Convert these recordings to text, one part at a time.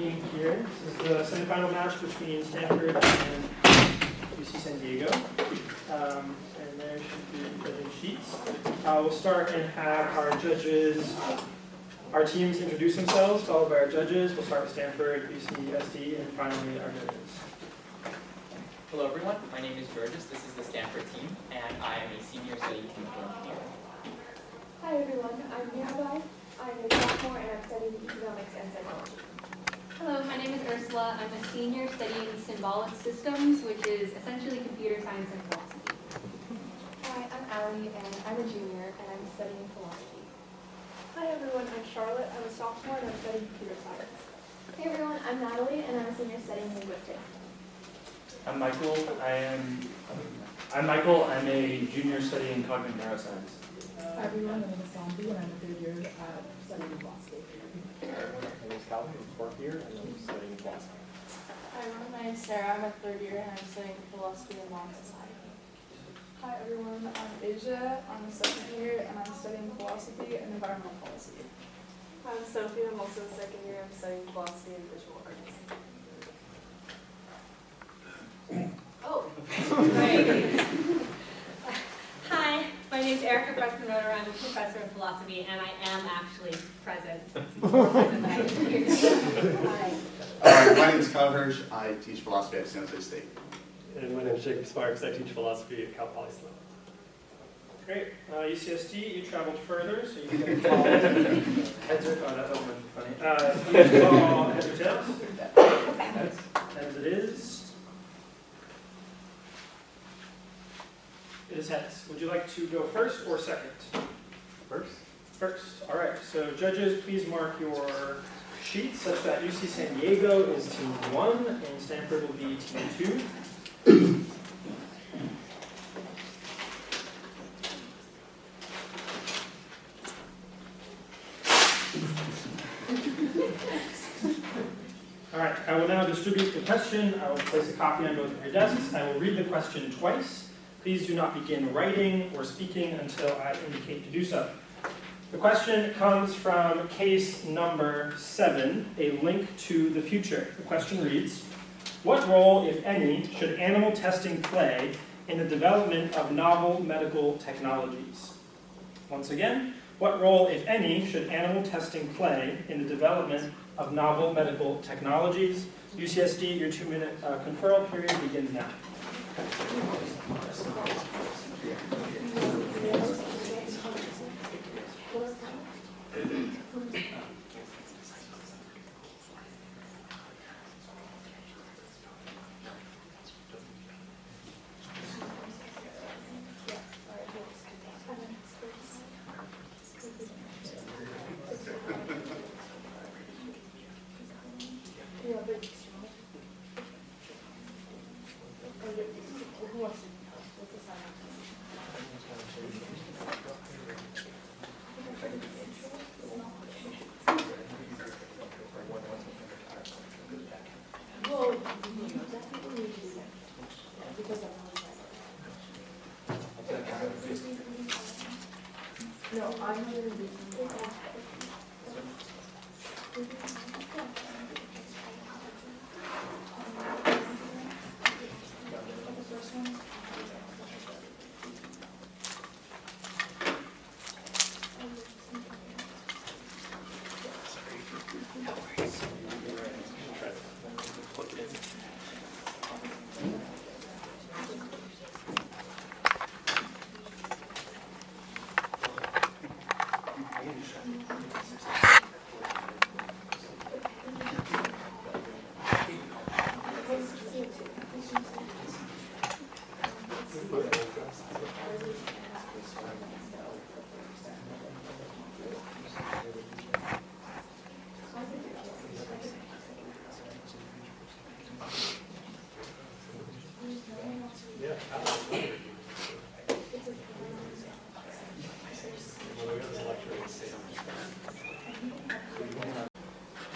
being here. This is the semifinal match between Stanford and UC San Diego. And there should be judging sheets. We'll start and have our teams introduce themselves, followed by our judges. We'll start with Stanford, UCSD, and finally our judges. Hello everyone, my name is Georges. This is the Stanford team, and I am a senior studying chemical engineer. Hi everyone, I'm Mirabai. I'm a sophomore and I'm studying economics and psychology. Hello, my name is Ursula. I'm a senior studying symbolic systems, which is essentially computer science and philosophy. Hi, I'm Allie and I'm a junior and I'm studying philosophy. Hi everyone, I'm Charlotte. I'm a sophomore and I'm studying computer science. Hey everyone, I'm Natalie and I'm a senior studying linguistics. I'm Michael. I'm Michael. I'm a junior studying cognitive neuroscience. Hi everyone, my name is Sandy and I'm a third year studying philosophy. Hi everyone, my name is Calvin. I'm fourth year and I'm studying philosophy. Hi everyone, my name is Sarah. I'm a third year and I'm studying philosophy and law and society. Hi everyone, I'm Asia. I'm a second year and I'm studying philosophy and environmental policy. I'm Sophie. I'm also a second year. I'm studying philosophy and visual arts. Oh, right. Hi, my name is Erica Preston-Roeder. I'm a professor of philosophy, and I am actually present. Hi. My name is Kyle Hirsch. I teach philosophy at San Jose State. And my name is Jacob Sparks. I teach philosophy at Cal Poly Sloan. Great. UCSD, you traveled further, so you can call heads or, oh, that wasn't funny. You can call heads or tails. As it is. It is heads. Would you like to go first or second? First. First. All right. So judges, please mark your sheets such that UC San Diego is team 1 and Stanford will be team 2. All right. I will now distribute the question. I will place a copy on both of your desks. I will read the question twice. Please do not begin writing or speaking until I indicate to do so. The question comes from case number 7, a link to the future. The question reads, what role, if any, should animal testing play in the development of novel medical technologies? Once again, what role, if any, should animal testing play in the development of novel medical technologies? UCSD, your 2-minute conferral period begins now. No, I'm going to be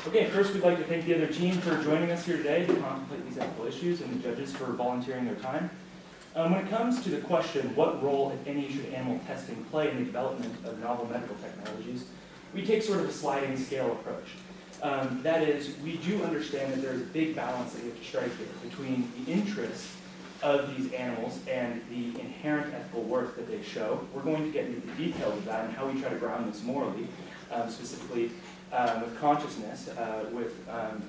Okay, first we'd like to thank the other team for joining us here today to contemplate these ethical issues and the judges for volunteering their time. When it comes to the question, what role, if any, should animal testing play in the development of novel medical technologies, we take sort of a sliding scale approach. That is, we do understand that there's a big balance that we have to strike here between the interests of these animals and the inherent ethical worth that they show. We're going to get into the details of that and how we try to ground this morally, specifically with consciousness with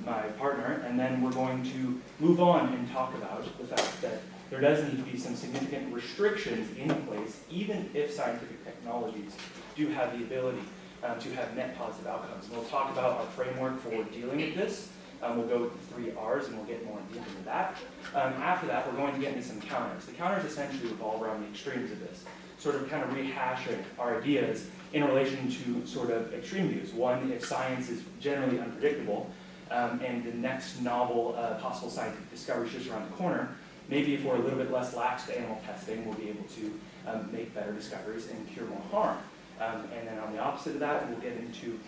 my partner, and then we're going to move on and talk about the fact that there does need to be some significant restrictions in place, even if scientific technologies do have the ability to have net positive outcomes. And we'll talk about our framework for dealing with this. We'll go with the 3 R's, and we'll get more deep into that. After that, we're going to get into some counters. The counters essentially revolve around the extremes of this, sort of kind of rehashing our ideas in relation to sort of extreme views. One, if science is generally unpredictable, and the next novel possible scientific discovery is just around the corner, maybe if we're a little bit less lax to animal testing, we'll be able to make better discoveries and cure more harm. And then on the opposite of that, we'll get into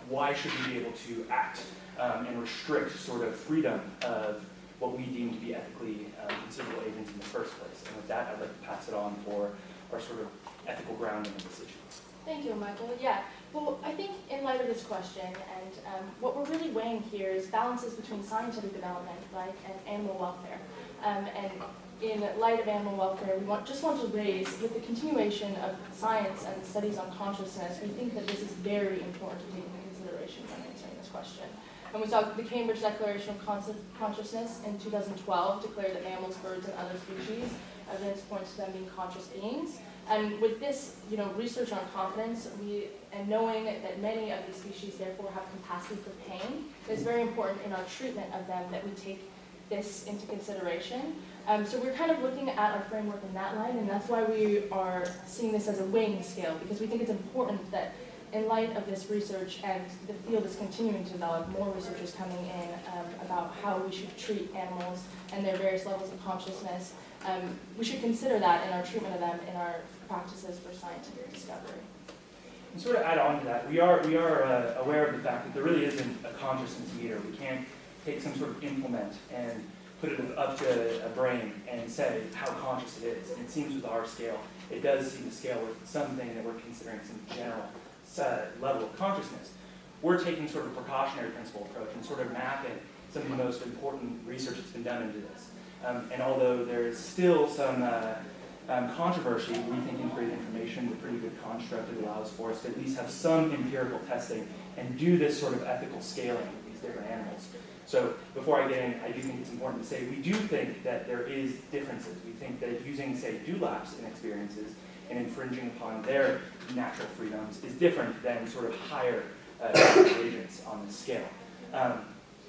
why should we be able to act and restrict sort of freedom of what we deem to be ethically considerable agents in the first place. And with that, I'd like to pass it on for our sort of ethical grounding of this issue. Thank you, Michael. Yeah, well, I think in light of this question, and what we're really weighing here is balances between scientific development, right, and animal welfare. And in light of animal welfare, we just want to raise, with the continuation of science and studies on consciousness, we think that this is very important to take into consideration when answering this question. And we saw the Cambridge Declaration of Consciousness in 2012 declared that mammals, birds, and other species, evidence points to them being conscious beings. And with this, research on confidence, and knowing that many of these species therefore have capacity for pain, it's very important in our treatment of them that we take this into consideration. So we're kind of looking at our framework in that light, and that's why we are seeing this as a weighing scale, because we think it's important that in light of this research, and the field is continuing to develop, more research is coming in about how we should treat animals and their various levels of consciousness. We should consider that in our treatment of them in our practices for scientific discovery. And sort of add on to that, we are aware of the fact that there really isn't a consciousness meter. We can't take some sort of implement and put it up to a brain and say how conscious it is. And it seems with our scale, it does seem to scale with something that we're considering some general level of consciousness. We're taking sort of a precautionary principle approach and sort of mapping some of the most important research that's been done into this. And although there's still some controversy, we think integrated information is a pretty good construct that allows for us to at least have some empirical testing and do this sort of ethical scaling with these different animals. So before I get in, I do think it's important to say we do think that there is differences. We think that using, say, dewlaps in experiences and infringing upon their natural freedoms is different than sort of higher agents on this scale.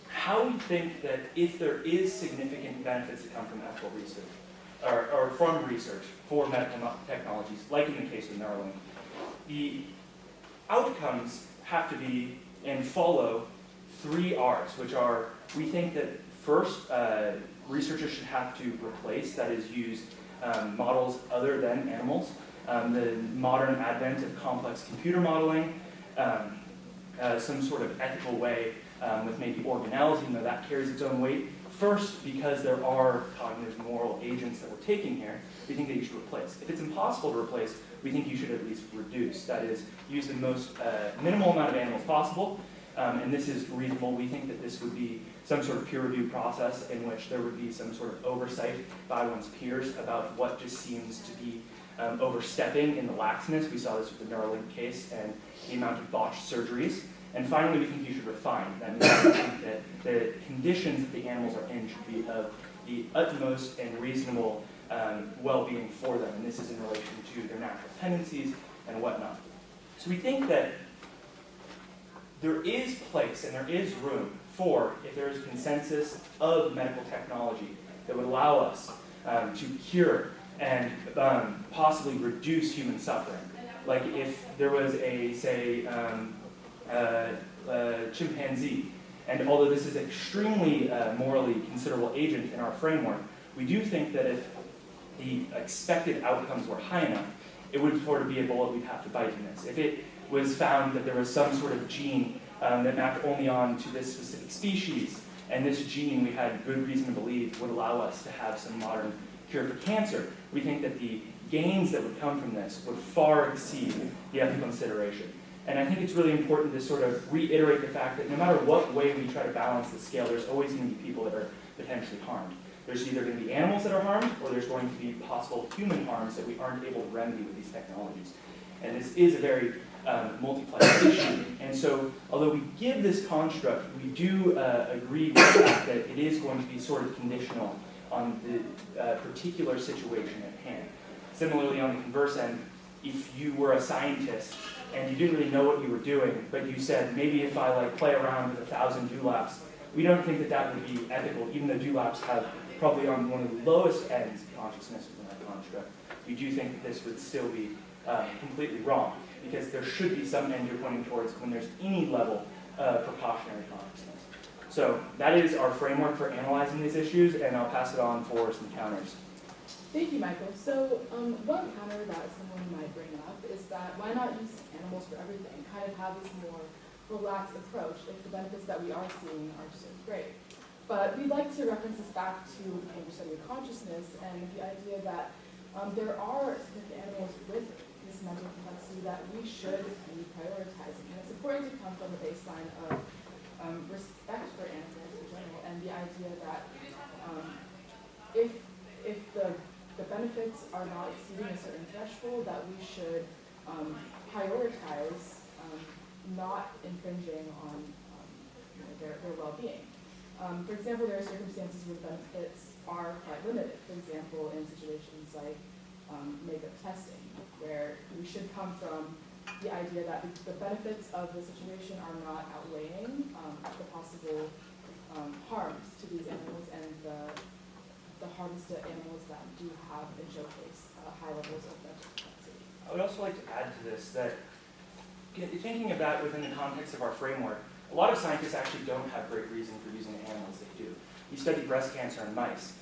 How we think that if there is significant benefits that come from ethical research, or from research for medical technologies, like in the case of Neuralink, the outcomes have to be and follow 3 R's, which are, we think that first, researchers should have to replace, that is, use models other than animals. The modern advent of complex computer modeling, some sort of ethical way with maybe organelles, even though that carries its own weight. First, because there are cognitive moral agents that we're taking here, we think that you should replace. If it's impossible to replace, we think you should at least reduce. That is, use the most minimal amount of animals possible, and this is reasonable. We think that this would be some sort of peer review process in which there would be some sort of oversight by one's peers about what just seems to be overstepping in the laxness. We saw this with the Neuralink case and the amount of botched surgeries. And finally, we think you should refine. That means we think that the conditions that the animals are in should be of the utmost and reasonable well-being for them. And this is in relation to their natural tendencies and whatnot. So we think that there is place and there is room for, if there is consensus of medical technology that would allow us to cure and possibly reduce human suffering. Like if there was a, say, chimpanzee, and although this is an extremely morally considerable agent in our framework, we do think that if the expected outcomes were high enough, it would sort of be a bullet we'd have to bite in this. If it was found that there was some sort of gene that mapped only on to this specific species, and this gene we had good reason to believe would allow us to have some modern cure for cancer, we think that the gains that would come from this would far exceed the ethical consideration. And I think it's really important to sort of reiterate the fact that no matter what way we try to balance the scale, there's always going to be people that are potentially harmed. There's either going to be animals that are harmed, or there's going to be possible human harms that we aren't able to remedy with these technologies. And this is a very multiplayer issue. And so, although we give this construct, we do agree with the fact that it is going to be sort of conditional on the particular situation at hand. Similarly, on the converse end, if you were a scientist and you didn't really know what you were doing, but you said, maybe if I play around with 1,000 dewlaps, we don't think that that would be ethical, even though dewlaps have probably on one of the lowest ends of consciousness within our construct. We do think that this would still be completely wrong, because there should be some end you're pointing towards when there's any level of precautionary consciousness. So that is our framework for analyzing these issues, and I'll pass it on for some counters. Thank you, Michael. So one counter that someone might bring up is that why not use animals for everything? Kind of have this more relaxed approach if the benefits that we are seeing are so great. But we'd like to reference this back to the Cambridge study of consciousness and the idea that there are significant animals with this mental complexity that we should be prioritizing. And it's important to come from a baseline of respect for animals in general, and the idea that if the benefits are not exceeding a certain threshold, that we should prioritize not infringing on their well-being. For example, there are circumstances where benefits are quite limited. For example, in situations like makeup testing, where we should come from the idea that the benefits of the situation are not outweighing the possible harms to these animals and the harms to animals that do have and showcase high levels of mental complexity. I would also like to add to this that, thinking about within the context of our framework, a lot of scientists actually don't have great reason for using the animals they do. We study breast cancer in mice.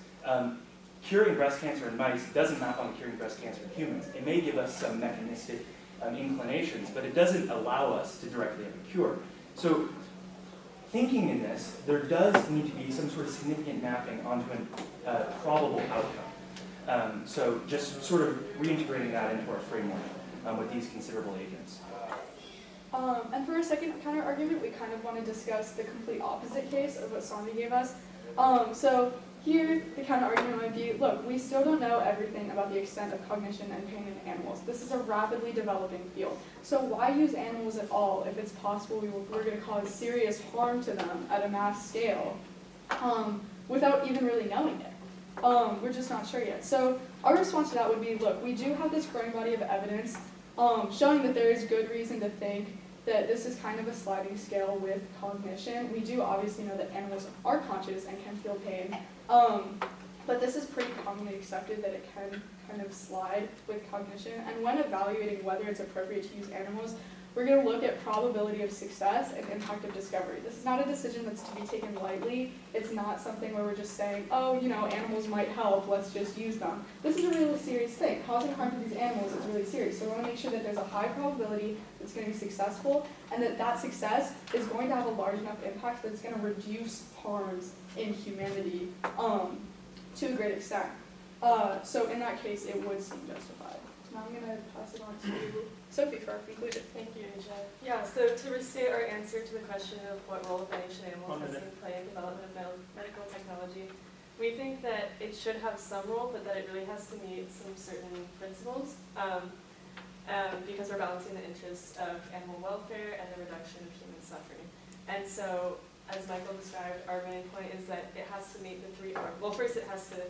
Curing breast cancer in mice doesn't map on curing breast cancer in humans. It may give us some mechanistic inclinations, but it doesn't allow us to directly have a cure. So thinking in this, there does need to be some sort of significant mapping onto a probable outcome. So just sort of reintegrating that into our framework with these considerable agents. And for a second counter argument, we kind of want to discuss the complete opposite case of what Sandy gave us. So here, the counter argument might be, look, we still don't know everything about the extent of cognition and pain in animals. This is a rapidly developing field. So why use animals at all if it's possible we're going to cause serious harm to them at a mass scale without even really knowing it? We're just not sure yet. So our response to that would be, look, we do have this growing body of evidence showing that there is good reason to think that this is kind of a sliding scale with cognition. We do obviously know that animals are conscious and can feel pain, but this is pretty commonly accepted that it can kind of slide with cognition. And when evaluating whether it's appropriate to use animals, we're going to look at probability of success and impact of discovery. This is not a decision that's to be taken lightly. It's not something where we're just saying, oh, animals might help, let's just use them. This is a really serious thing. Causing harm to these animals is really serious. So we want to make sure that there's a high probability that's going to be successful, and that success is going to have a large enough impact that it's going to reduce harms in humanity to a great extent. So in that case, it would seem justified. Now I'm going to pass it on to Sophie for our conclusion. Thank you, Asia. Yeah, so to restate our answer to the question of what role evaluation animals has to play in development of medical technology, we think that it should have some role, but that it really has to meet some certain principles because we're balancing the interests of animal welfare and the reduction of human suffering. And so, as Michael described, our main point is that it has to meet the three R's. Well, first it has to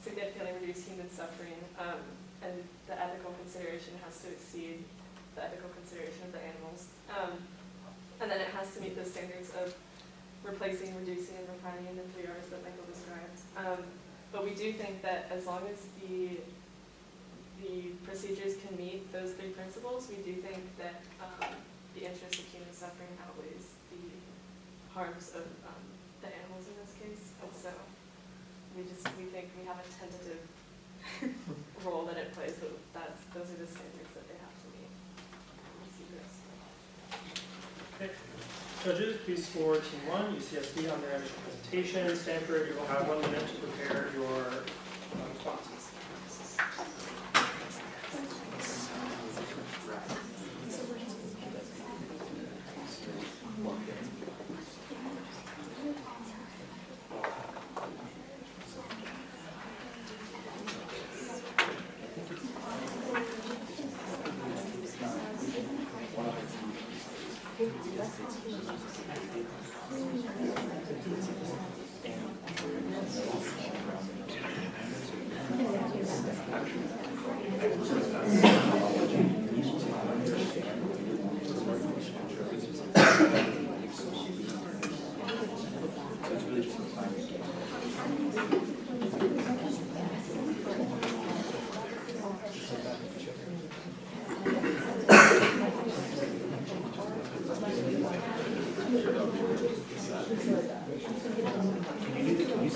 significantly reduce human suffering, and the ethical consideration has to exceed the ethical consideration of the animals. And then it has to meet the standards of replacing, reducing, and refining the three R's that Michael described. But we do think that as long as the procedures can meet those three principles, we do think that the interest of human suffering outweighs the harms of the animals in this case. And so we think we have a tentative role that it plays, but those are the standards that they have to meet. Okay. Judges, please score Team 1, UCSD, on their initial presentation. Stanford, you will have 1 minute to prepare your responses.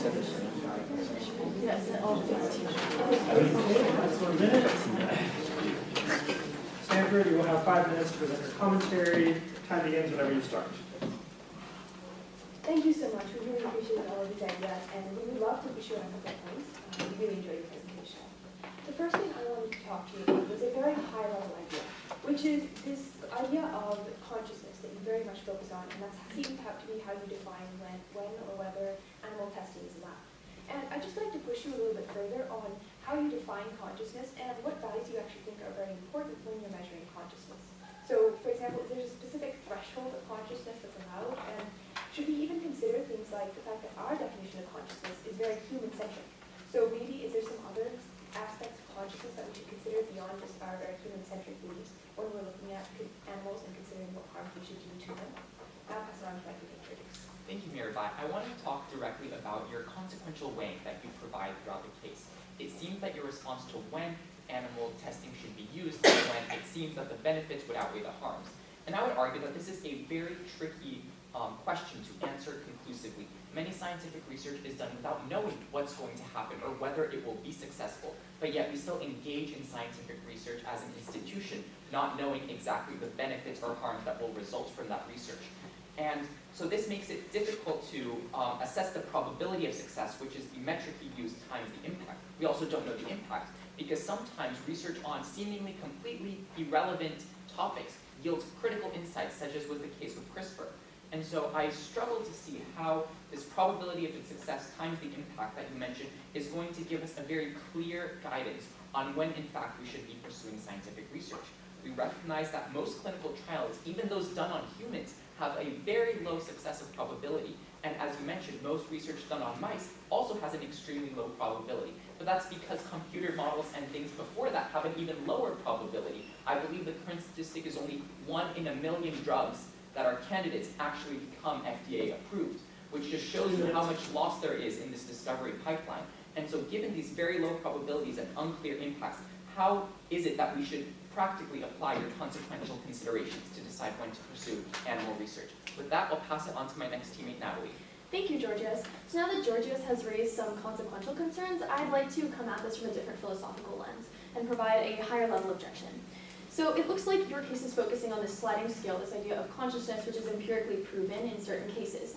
Yes, all of these That's 1 minute. Stanford, you will have 5 minutes to present your commentary. Time begins whenever you start. Thank you so much. We really appreciate all of these ideas, and we would love to push you on a couple of points. We really enjoyed your presentation. The first thing I wanted to talk to you about was a very high-level idea, which is this idea of consciousness that you very much focus on, and that seems to have to be how you define when or whether animal testing is allowed. And I'd just like to push you a little bit further on how you define consciousness and what values you actually think are very important when you're measuring consciousness. So, for example, is there a specific threshold of consciousness that's allowed? And should we even consider things like the fact that our definition of consciousness is very human-centric? So maybe is there some other aspects of consciousness that we should consider beyond just our very human-centric beliefs when we're looking at animals and considering what harm we should do to them? I'll pass it on to my colleague. Thank you, Mirabai. I want to talk directly about your consequential weighing that you provide throughout the case. It seems that your response to when animal testing should be used is when it seems that the benefits would outweigh the harms. And I would argue that this is a very tricky question to answer conclusively. Many scientific research is done without knowing what's going to happen or whether it will be successful, but yet we still engage in scientific research as an institution, not knowing exactly the benefits or harms that will result from that research. And so this makes it difficult to assess the probability of success, which is the metric you use times the impact. We also don't know the impact, because sometimes research on seemingly completely irrelevant topics yields critical insights, such as was the case with CRISPR. And so I struggle to see how this probability of its success times the impact that you mentioned is going to give us a very clear guidance on when, in fact, we should be pursuing scientific research. We recognize that most clinical trials, even those done on humans, have a very low success probability. And as you mentioned, most research done on mice also has an extremely low probability. But that's because computer models and things before that have an even lower probability. I believe the current statistic is only 1 in a million drugs that are candidates actually become FDA approved, which just shows you how much loss there is in this discovery pipeline. And so given these very low probabilities and unclear impacts, how is it that we should practically apply your consequential considerations to decide when to pursue animal research? With that, I'll pass it on to my next teammate, Natalie. Thank you, Georgios. So now that Georgios has raised some consequential concerns, I'd like to come at this from a different philosophical lens and provide a higher level objection. So it looks like your case is focusing on this sliding scale, this idea of consciousness, which is empirically proven in certain cases.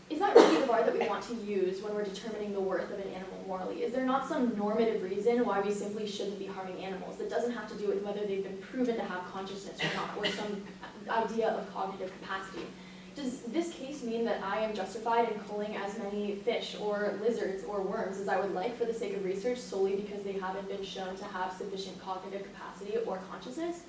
Is that really the bar that we want to use when we're determining the worth of an animal morally? Is there not some normative reason why we simply shouldn't be harming animals that doesn't have to do with whether they've been proven to have consciousness or not, or some idea of cognitive capacity? Does this case mean that I am justified in culling as many fish or lizards or worms as I would like for the sake of research solely because they haven't been shown to have sufficient cognitive capacity or consciousness?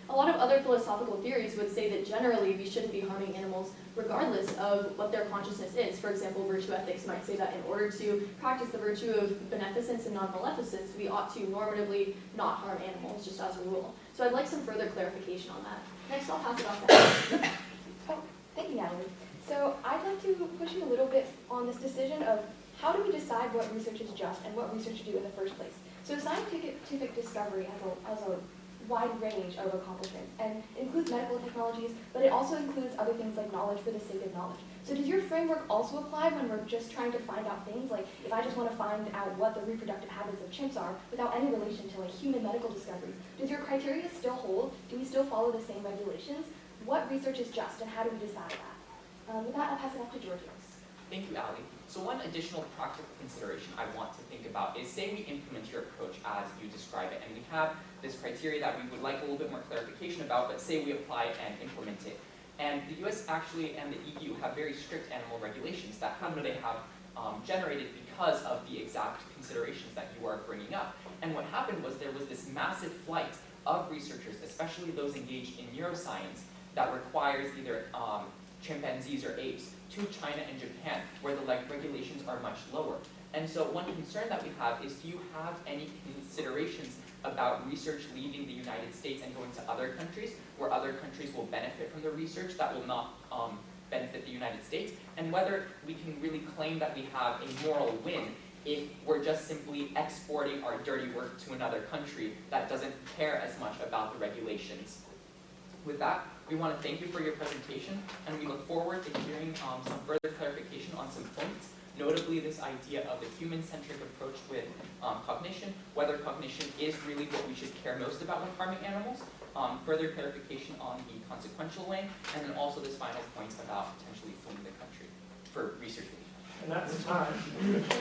A lot of other philosophical theories would say that generally we shouldn't be harming animals regardless of what their consciousness is. For example, virtue ethics might say that in order to practice the virtue of beneficence and non-maleficence, we ought to normatively not harm animals just as a rule. So I'd like some further clarification on that. Next, I'll pass it off to Ellen. Thank you, Natalie. So I'd like to push you a little bit on this decision of how do we decide what research is just and what research to do in the first place. So scientific discovery has a wide range of accomplishments and includes medical technologies, but it also includes other things like knowledge for the sake of knowledge. So does your framework also apply when we're just trying to find out things like if I just want to find out what the reproductive habits of chimps are without any relation to like human medical discoveries? Does your criteria still hold? Do we still follow the same regulations? What research is just and how do we decide that? With that, I'll pass it off to Georgios. Thank you, Ali. So one additional practical consideration I want to think about is, say we implement your approach as you describe it, and we have this criteria that we would like a little bit more clarification about, but say we apply and implement it. And the US actually and the EU have very strict animal regulations that they have generated because of the exact considerations that you are bringing up. And what happened was there was this massive flight of researchers, especially those engaged in neuroscience, that requires either chimpanzees or apes to China and Japan, where the regulations are much lower. And so one concern that we have is, do you have any considerations about research leaving the United States and going to other countries, where other countries will benefit from the research that will not benefit the United States, and whether we can really claim that we have a moral win if we're just simply exporting our dirty work to another country that doesn't care as much about the regulations. With that, we want to thank you for your presentation, and we look forward to hearing some further clarification on some points, notably this idea of the human-centric approach with cognition, whether cognition is really what we should care most about when harming animals, further clarification on the consequential weighing, and then also this final point about potentially fleeing the country for research. And that's time.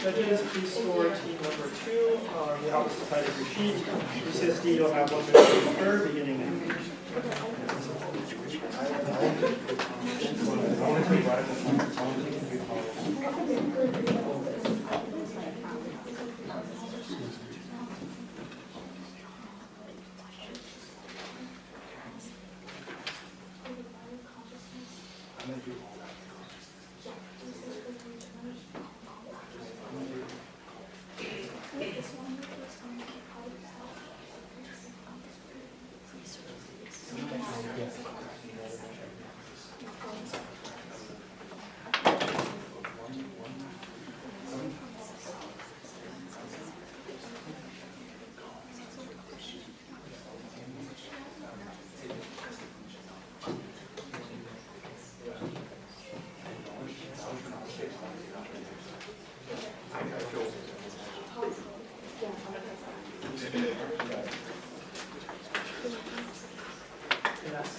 Judges, please score team number 2 on the opposite side of your sheet. UCSD, you'll have 1 minute to confer, beginning now.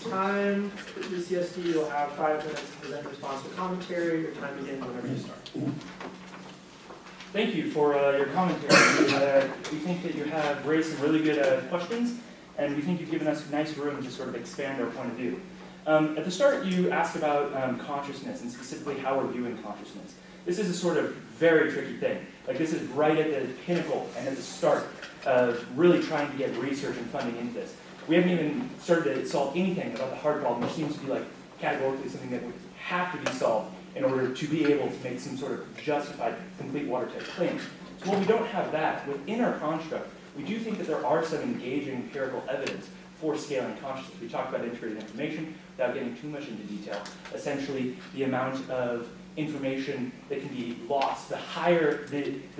Time. UCSD, you'll have 5 minutes to present response to commentary. Your time begins whenever you start. Thank you for your commentary. We think that you have raised some really good questions, and we think you've given us nice room to sort of expand our point of view. At the start, you asked about consciousness, and specifically how we're viewing consciousness. This is a sort of very tricky thing. Like, this is right at the pinnacle and at the start of really trying to get research and funding into this. We haven't even started to solve anything about the hard problem, which seems to be like categorically something that would have to be solved in order to be able to make some sort of justified complete watertight claims. So while we don't have that, within our construct, we do think that there are some engaging empirical evidence for scaling consciousness. We talked about integrated information without getting too much into detail. Essentially, the amount of information that can be lost, the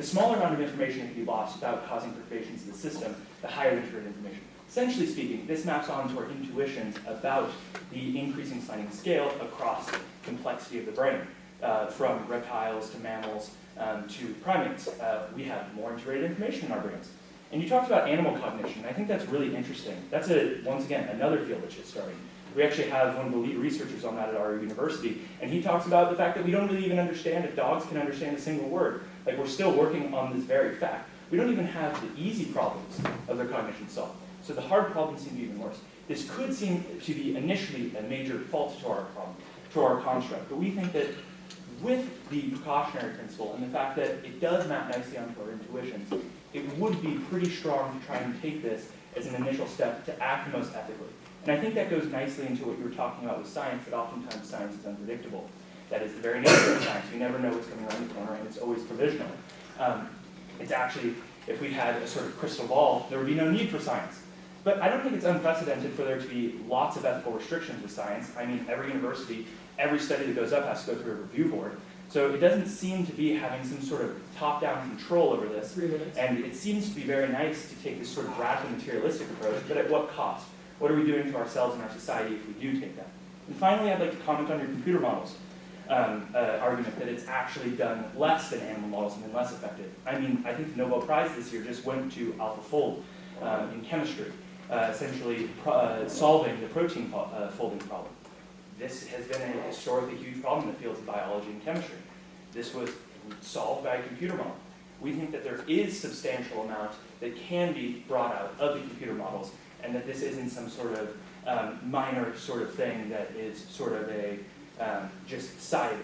smaller amount of information that can be lost without causing perturbations in the system, the higher the integrated information. Essentially speaking, this maps onto our intuitions about the increasing sliding scale across complexity of the brain, from reptiles to mammals to primates. We have more integrated information in our brains. And you talked about animal cognition. I think that's really interesting. That's, once again, another field that's just starting. We actually have one of the lead researchers on that at our university, and he talks about the fact that we don't really even understand if dogs can understand a single word. Like, we're still working on this very fact. We don't even have the easy problems of their cognition solved. So the hard problems seem to be even worse. This could seem to be initially a major fault to our problem, to our construct, but we think that with the precautionary principle and the fact that it does map nicely onto our intuitions, it would be pretty strong to try and take this as an initial step to act most ethically. And I think that goes nicely into what you were talking about with science, that oftentimes science is unpredictable. That is the very nature of science. We never know what's coming around the corner, and it's always provisional. It's actually, if we had a sort of crystal ball, there would be no need for science. But I don't think it's unprecedented for there to be lots of ethical restrictions with science. I mean, every university, every study that goes up has to go through a review board. So it doesn't seem to be having some sort of top-down control over this. And it seems to be very nice to take this sort of radical materialistic approach, but at what cost? What are we doing to ourselves and our society if we do take that? And finally, I'd like to comment on your computer models argument that it's actually done less than animal models and been less effective. I mean, I think the Nobel Prize this year just went to AlphaFold in chemistry, essentially solving the protein folding problem. This has been a historically huge problem in the fields of biology and chemistry. This was solved by a computer model. We think that there is substantial amount that can be brought out of the computer models, and that this isn't some sort of minor sort of thing that is sort of a just side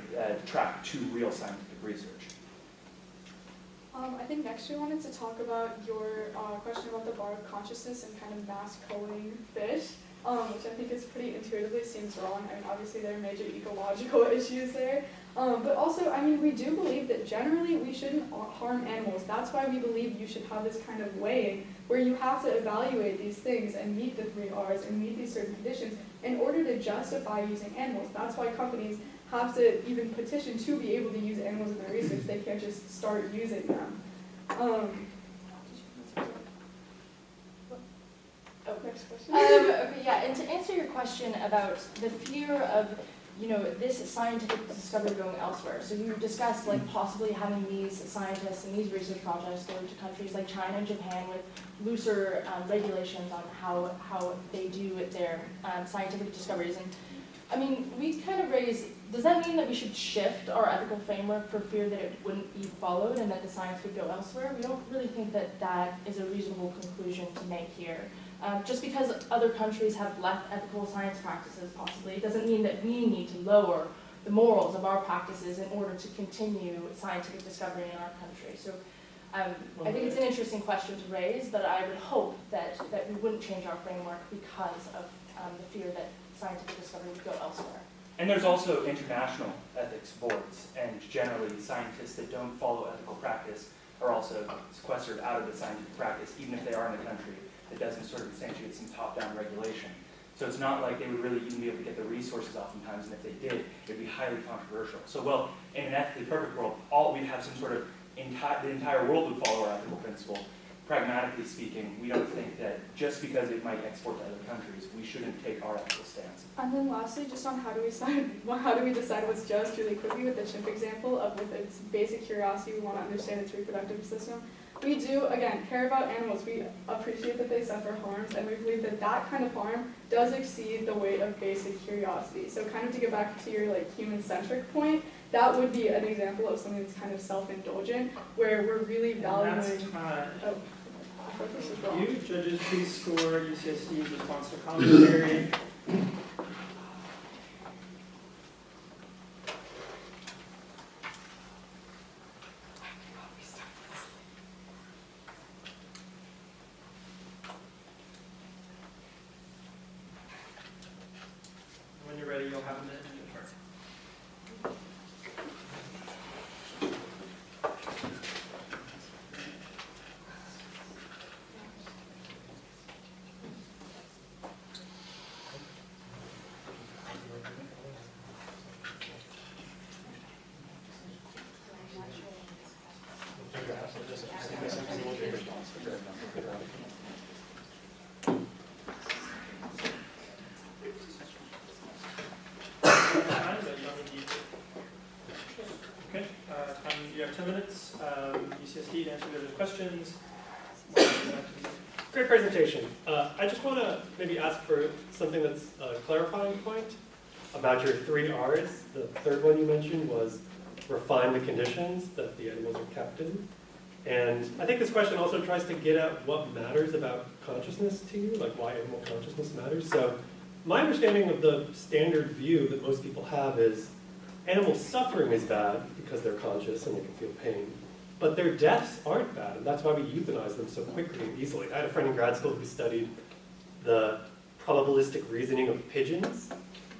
track to real scientific research. I think next we wanted to talk about your question about the bar of consciousness and kind of mass culling fish, which I think is pretty intuitively seems wrong. I mean, obviously there are major ecological issues there, but also, I mean, we do believe that generally we shouldn't harm animals. That's why we believe you should have this kind of weighing where you have to evaluate these things and meet the 3 R's and meet these certain conditions in order to justify using animals. That's why companies have to even petition to be able to use animals in their research. They can't just start using them. Next question. Okay, yeah, and to answer your question about the fear of you know, this scientific discovery going elsewhere. So you discussed like possibly having these scientists and these research projects go to countries like China and Japan with looser regulations on how they do their scientific discoveries. And I mean, we kind of raise, does that mean that we should shift our ethical framework for fear that it wouldn't be followed and that the science would go elsewhere? We don't really think that that is a reasonable conclusion to make here. Just because other countries have less ethical science practices, possibly, it doesn't mean that we need to lower the morals of our practices in order to continue scientific discovery in our country. So I think it's an interesting question to raise, but I would hope that we wouldn't change our framework because of the fear that scientific discovery would go elsewhere. And there's also international ethics boards, and generally scientists that don't follow ethical practice are also sequestered out of the scientific practice, even if they are in a country that doesn't sort of instantiate some top-down regulation. So it's not like they would really even be able to get the resources oftentimes, and if they did, it would be highly controversial. So, well, in an ethically perfect world, we'd have some sort of, the entire world would follow our ethical principle. Pragmatically speaking, we don't think that just because it might export to other countries, we shouldn't take our ethical stance. And then lastly, just on how do we decide what's just, really quickly with the chimp example of with its basic curiosity, we want to understand its reproductive system. We do, again, care about animals. We appreciate that they suffer harms, and we believe that that kind of harm does exceed the weight of basic curiosity. So kind of to get back to your like human-centric point, that would be an example of something that's kind of self-indulgent, where we're really valuing... Oh, I thought this was wrong. You, judges, please score UCSD's response to commentary. When you're ready, you'll have a minute to defer. Okay, you have 10 minutes. UCSD to answer those questions. Great presentation. I just want to maybe ask for something that's a clarifying point about your 3 R's. The third one you mentioned was refine the conditions that the animals are kept in. And I think this question also tries to get at what matters about consciousness to you, like why animal consciousness matters. So my understanding of the standard view that most people have is animal suffering is bad because they're conscious and they can feel pain. But their deaths aren't bad, and that's why we euthanize them so quickly and easily. I had a friend in grad school who studied the probabilistic reasoning of pigeons,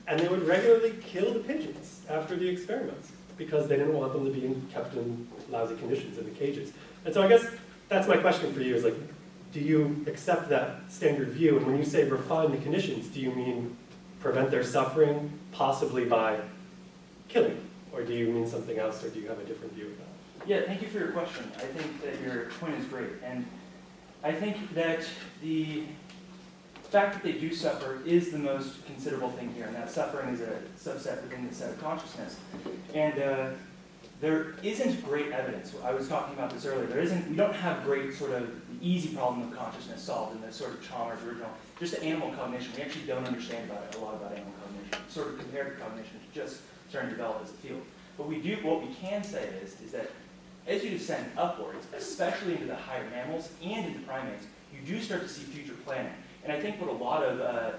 and they would regularly kill the pigeons after the experiments because they didn't want them to be kept in lousy conditions in the cages. And so I guess that's my question for you is like, do you accept that standard view? And when you say refine the conditions, do you mean prevent their suffering, possibly by killing them? Or do you mean something else, or do you have a different view of that? Yeah, thank you for your question. I think that your point is great. And I think that the fact that they do suffer is the most considerable thing here, and that suffering is a subset within the set of consciousness. And there isn't great evidence. I was talking about this earlier. We don't have great sort of the easy problem of consciousness solved in the sort of Chalmers original. Just the animal cognition. We actually don't understand a lot about animal cognition. Sort of compared to cognition, it's just starting to develop as a field. But what we can say is that as you descend upwards, especially into the higher mammals and into primates, you do start to see future planning. And I think what a lot of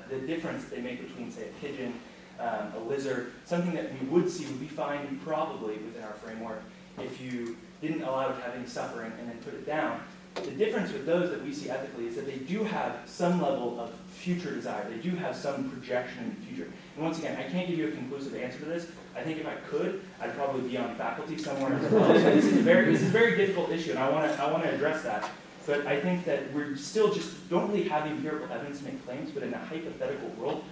the difference that they make between, say, a pigeon, a lizard, something that we would see would be fine probably within our framework if you didn't allow it to have any suffering and then put it down. The difference with those that we see ethically is that they do have some level of future desire. They do have some projection in the future. And once again, I can't give you a conclusive answer to this. I think if I could, I'd probably be on faculty somewhere as well. So this is a very difficult issue, and I want to address that. But I think that we're still just don't really have the empirical evidence to make claims. But in a hypothetical world,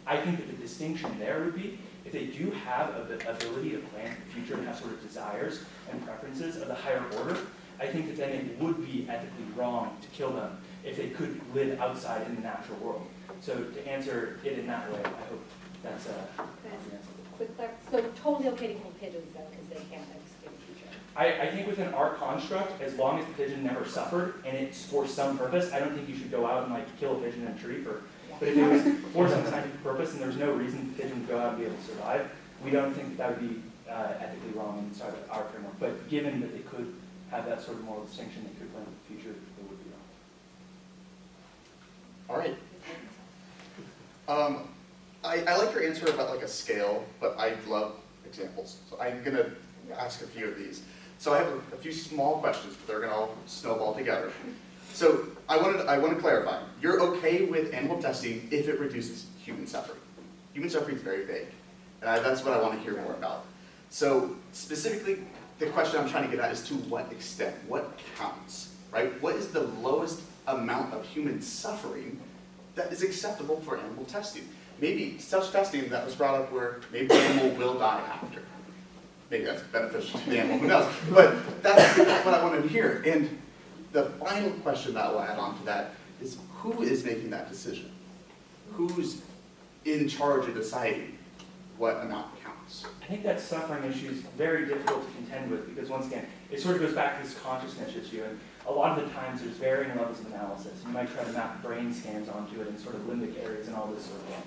I think that the distinction there would be if they do have the ability to plan for the future and have sort of desires and preferences of the higher order, I think that then it would be ethically wrong to kill them if they could live outside in the natural world. So to answer it in that way, I hope that's the answer. quick so totally okay to kill pigeons though, because they can't execute a future. I think within our construct, as long as the pigeon never suffered and it's for some purpose, I don't think you should go out and like kill a pigeon in a tree for. But if it was for some scientific purpose and there's no reason the pigeon would go out and be able to survive, we don't think that would be ethically wrong inside of our framework. But given that it could have that sort of moral distinction that could play in the future, it would be wrong. All right. I like your answer about like a scale, but I love examples. So I'm gonna ask a few of these. So I have a few small questions, but they're gonna all snowball together. So I want to clarify. You're okay with animal testing if it reduces human suffering. Human suffering is very vague, and that's what I want to hear more about. So specifically, the question I'm trying to get at is to what extent? What counts, right? What is the lowest amount of human suffering that is acceptable for animal testing? Maybe such testing that was brought up where maybe the animal will die after. Maybe that's beneficial to the animal, who knows? But that's what I wanted to hear. And the final question that will add on to that is who is making that decision? Who's in charge of deciding what amount counts? I think that suffering issue is very difficult to contend with because once again, it sort of goes back to this consciousness issue. And a lot of the times there's varying levels of analysis. You might try to map brain scans onto it and sort of limbic areas and all this sort of thing.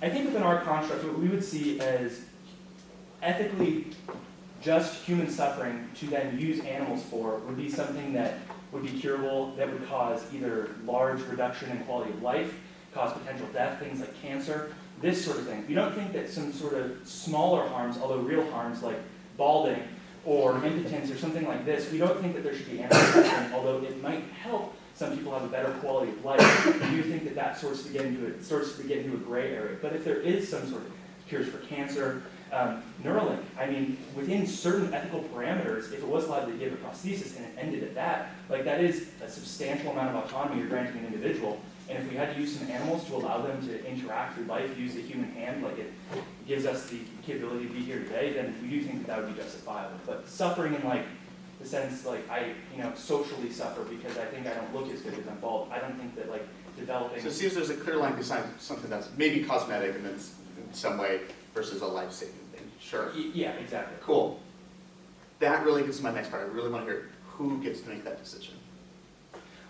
I think within our construct, what we would see as ethically just human suffering to then use animals for would be something that would be curable, that would cause either large reduction in quality of life, cause potential death, things like cancer, this sort of thing. We don't think that some sort of smaller harms, although real harms like balding or impotence or something like this, we don't think that there should be animal testing, although it might help some people have a better quality of life. We do think that that starts to get into a gray area. But if there is some sort of cures for cancer, Neuralink, I mean, within certain ethical parameters, if it was allowed to give a prosthesis and it ended at that, like that is a substantial amount of autonomy you're granting an individual. And if we had to use some animals to allow them to interact with life, use the human hand, like it gives us the capability to be here today, then we do think that that would be justifiable. But suffering in like the sense like I, socially suffer because I think I don't look as good as I'm bald. I don't think that like developing. So it seems there's a clear line beside something that's maybe cosmetic and it's in some way versus a life-saving thing. Sure. Yeah, exactly. Cool. That really gets to my next part. I really want to hear who gets to make that decision.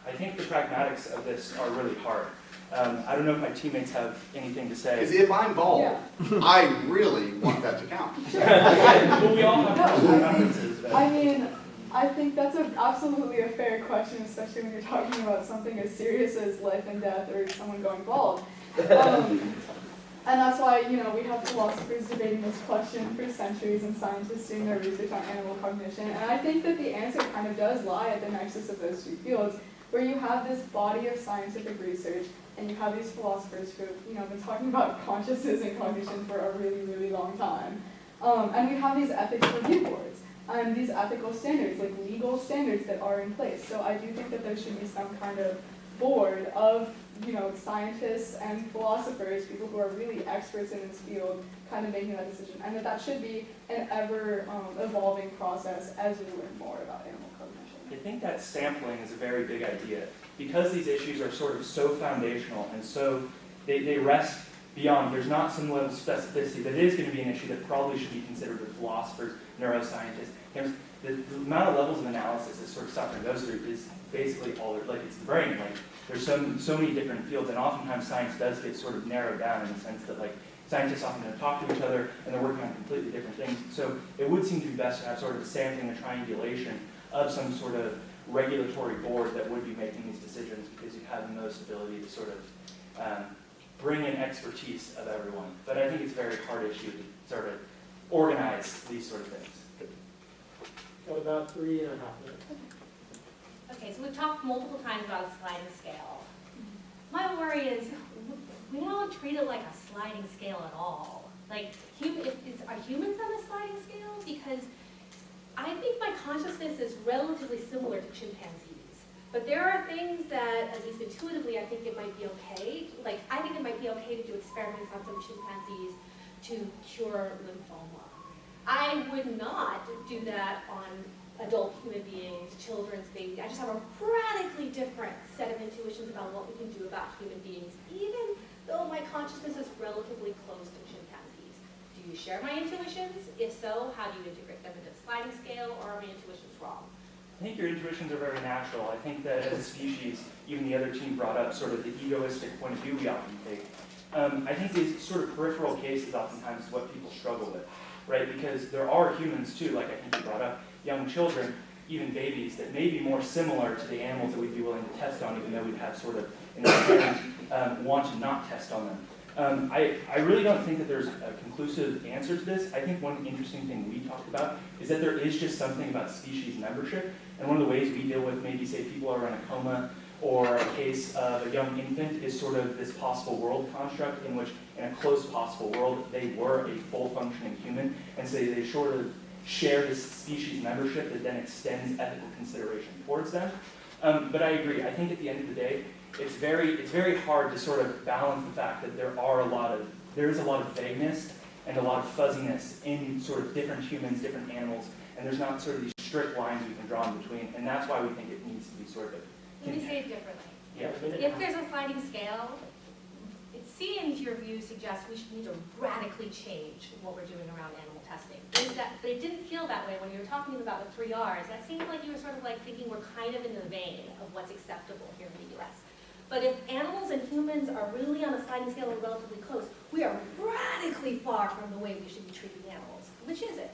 I think the pragmatics of this are really hard. I don't know if my teammates have anything to say. Because if I'm bald, I really want that to count. Well, we all have personal preferences. I mean, I think that's absolutely a fair question, especially when you're talking about something as serious as life and death or someone going bald. And that's why, we have philosophers debating this question for centuries and scientists doing their research on animal cognition. And I think that the answer kind of does lie at the nexus of those two fields, where you have this body of scientific research and you have these philosophers who have been talking about consciousness and cognition for a really, really long time. And we have these ethics review boards and these ethical standards, like legal standards that are in place. So I do think that there should be some kind of board of scientists and philosophers, people who are really experts in this field, kind of making that decision, and that should be an ever evolving process as we learn more about animal cognition. I think that sampling is a very big idea because these issues are sort of so foundational and so they rest beyond. There's not some level of specificity that is going to be an issue that probably should be considered with philosophers, neuroscientists. The amount of levels of analysis that sort of suffering goes through is basically all like it's the brain. Like there's so many different fields, and oftentimes science does get sort of narrowed down in the sense that like scientists often don't talk to each other and they're working on completely different things. So it would seem to be best to have sort of a sampling, a triangulation of some sort of regulatory board that would be making these decisions because you have the most ability to sort of bring in expertise of everyone. But I think it's a very hard issue to sort of organize these sort of things. Got about 3.5 minutes. Okay, so we've talked multiple times about a sliding scale. My worry is we don't treat it like a sliding scale at all. Like, are humans on a sliding scale? Because I think my consciousness is relatively similar to chimpanzees. But there are things that, at least intuitively, I think it might be okay. Like, I think it might be okay to do experiments on some chimpanzees to cure lymphoma. I would not do that on adult human beings, children's babies. I just have a radically different set of intuitions about what we can do about human beings, even though my consciousness is relatively close to chimpanzees. Do do you share my intuitions? If so, how do you integrate them into the sliding scale, or are my intuitions wrong? I think your intuitions are very natural. I think that as a species, even the other team brought up sort of the egoistic point of view we often take. I think these sort of peripheral cases oftentimes is what people struggle with, right? Because there are humans too, like I think you brought up, young children, even babies, that may be more similar to the animals that we'd be willing to test on, even though we'd have sort of an inherent want to not test on them. I really don't think that there's a conclusive answer to this. I think one interesting thing we talked about is that there is just something about species membership, and one of the ways we deal with maybe, say, people are in a coma, or a case of a young infant is sort of this possible world construct in which, in a close possible world, they were a full functioning human, and so they sort of share this species membership that then extends ethical consideration towards them. But I agree. I think at the end of the day, it's very hard to sort of balance the fact that there is a lot of vagueness and a lot of fuzziness in sort of different humans, different animals, and there's not sort of these strict lines we can draw in between, and that's why we think it needs to be sort of. Let me say it differently. Yeah. If there's a sliding scale, it seems your view suggests we should need to radically change what we're doing around animal testing. But it didn't feel that way when you were talking about the 3 Rs. That seemed like you were sort of like thinking we're kind of in the vein of what's acceptable here in the US. But if animals and humans are really on a sliding scale or relatively close, we are radically far from the way we should be treating animals. Which is it?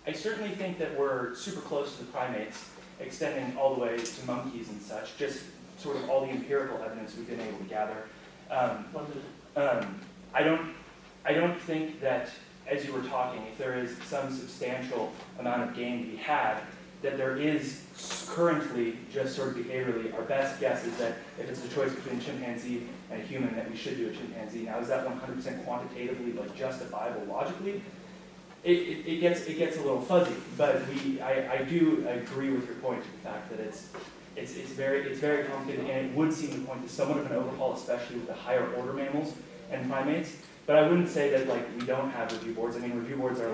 I certainly think that we're super close to the primates, extending all the way to monkeys and such, just sort of all the empirical evidence we've been able to gather. I don't think that, as you were talking, if there is some substantial amount of gain to be had, that there is currently, just sort of behaviorally, our best guess is that if it's a choice between a chimpanzee and a human, that we should do a chimpanzee. Now, is that 100% quantitatively justifiable logically? It gets a little fuzzy, but I do agree with your point to the fact that it's very complicated, and it would seem to point to somewhat of an overhaul, especially with the higher order mammals and primates. But I wouldn't say that we don't have review boards. I mean, review boards are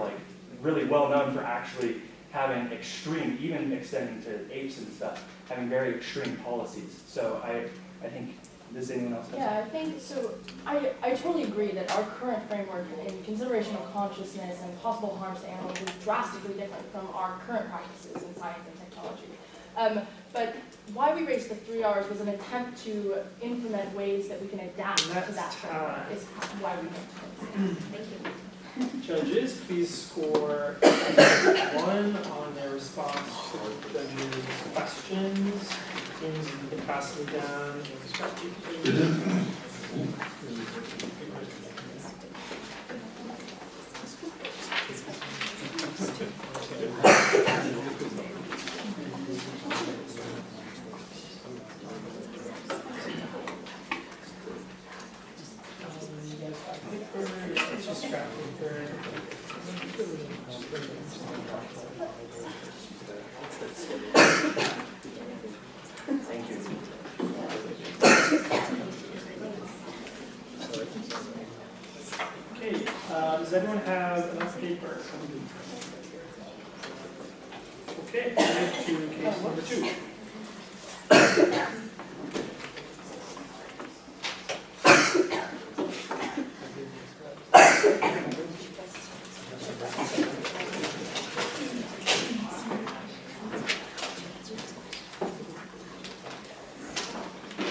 really well known for actually having extreme, even extending to apes and stuff, having very extreme policies. So I think, does anyone else have Yeah, I think, so I totally agree that our current framework in consideration of consciousness and possible harms to animals is drastically different from our current practices in science and technology. But why we raised the 3 Rs was an attempt to implement ways that we can adapt to that framework, is why we made it. Thank you. Judges, please score 1 on their response to the judges' questions. Teams, you can pass them down. Thank you. Okay, does everyone have enough paper? Okay, move to case number 2.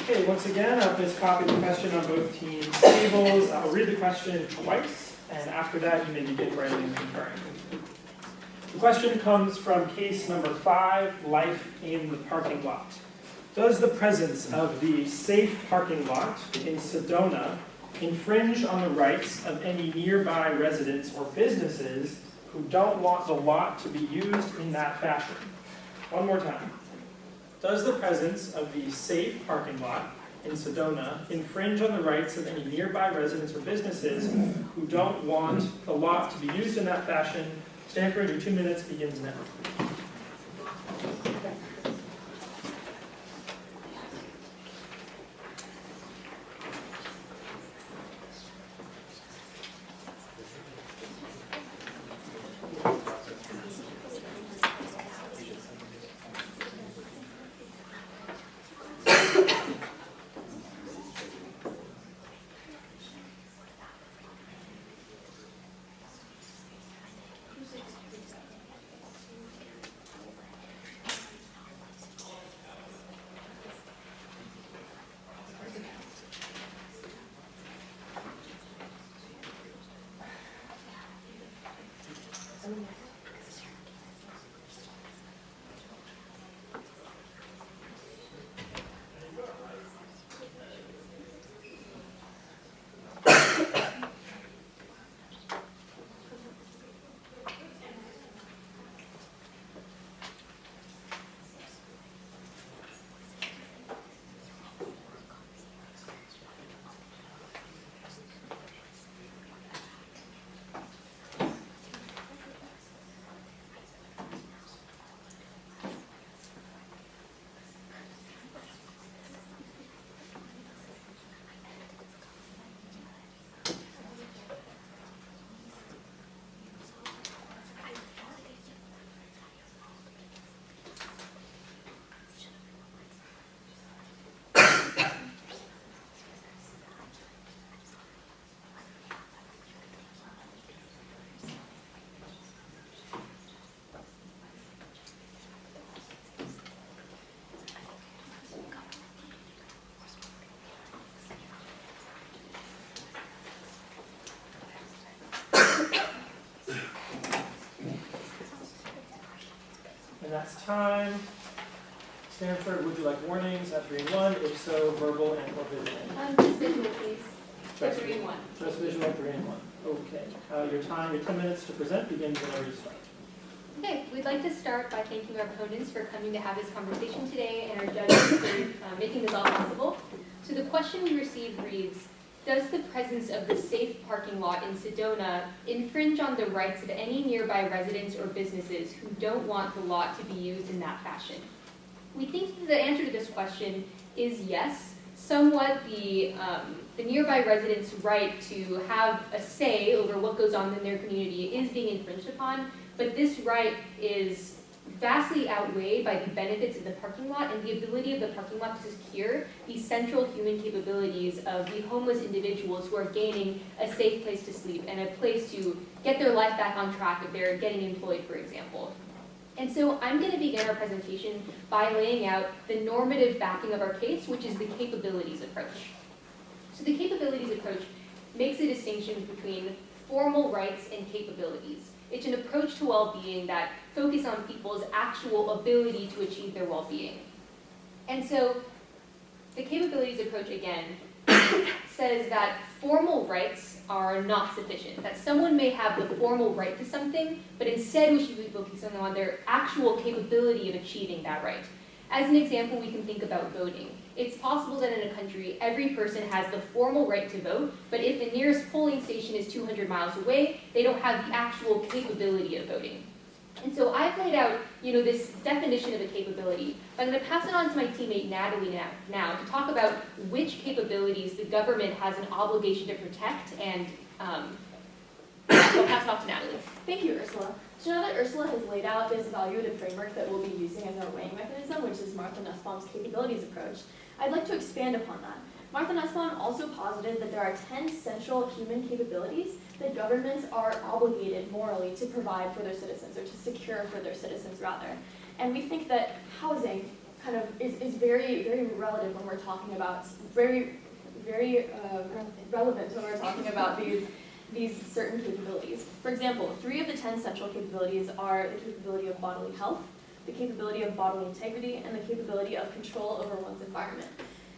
Okay, once again, I'll just copy the question on both teams' tables. I'll read the question twice, and after that, you may begin writing and conferring. The question comes from case number 5, life in the parking lot. Does the presence of the safe parking lot in Sedona infringe on the rights of any nearby residents or businesses who don't want the lot to be used in that fashion? One more time. Does the presence of the safe parking lot in Sedona infringe on the rights of any nearby residents or businesses who don't want the lot to be used in that fashion? Stanford, your 2 minutes begins now. that's time. Stanford, would you like warnings at 3 and 1? If so, verbal and or visual. Just visual, please. Just 3 and 1. Just visual, 3 and 1. Okay. Your time, your 10 minutes to present begins whenever you start. Okay, we'd like to start by thanking our opponents for coming to have this conversation today and our judges for making this all possible. So the question we received reads, does the presence of the safe parking lot in Sedona infringe on the rights of any nearby residents or businesses who don't want the lot to be used in that fashion? We think that the answer to this question is yes. Somewhat the nearby residents' right to have a say over what goes on in their community is being infringed upon, but this right is vastly outweighed by the benefits of the parking lot and the ability of the parking lot to secure the central human capabilities of the homeless individuals who are gaining a safe place to sleep and a place to get their life back on track if they're getting employed, for example. And so I'm going to begin our presentation by laying out the normative backing of our case, which is the capabilities approach. So the capabilities approach makes a distinction between formal rights and capabilities. It's an approach to well-being that focuses on people's actual ability to achieve their well-being. And so the capabilities approach, again, says that formal rights are not sufficient, that someone may have the formal right to something, but instead we should be focusing on their actual capability of achieving that right. As an example, we can think about voting. It's possible that in a country, every person has the formal right to vote, but if the nearest polling station is 200 miles away, they don't have the actual capability of voting. And so I've laid out, this definition of a capability. I'm going to pass it on to my teammate Natalie now to talk about which capabilities the government has an obligation to protect, and I'll pass it off to Natalie. Thank you, Ursula. So now that Ursula has laid out this evaluative framework that we'll be using as our weighing mechanism, which is Martha Nussbaum's capabilities approach, I'd like to expand upon that. Martha Nussbaum also posited that there are 10 central human capabilities that governments are obligated morally to provide for their citizens, or to secure for their citizens, rather. And we think that housing kind of is very, very relative when we're talking about, very relevant when we're talking about these certain capabilities. For example, 3 of the 10 central capabilities are the capability of bodily health, the capability of bodily integrity, and the capability of control over one's environment.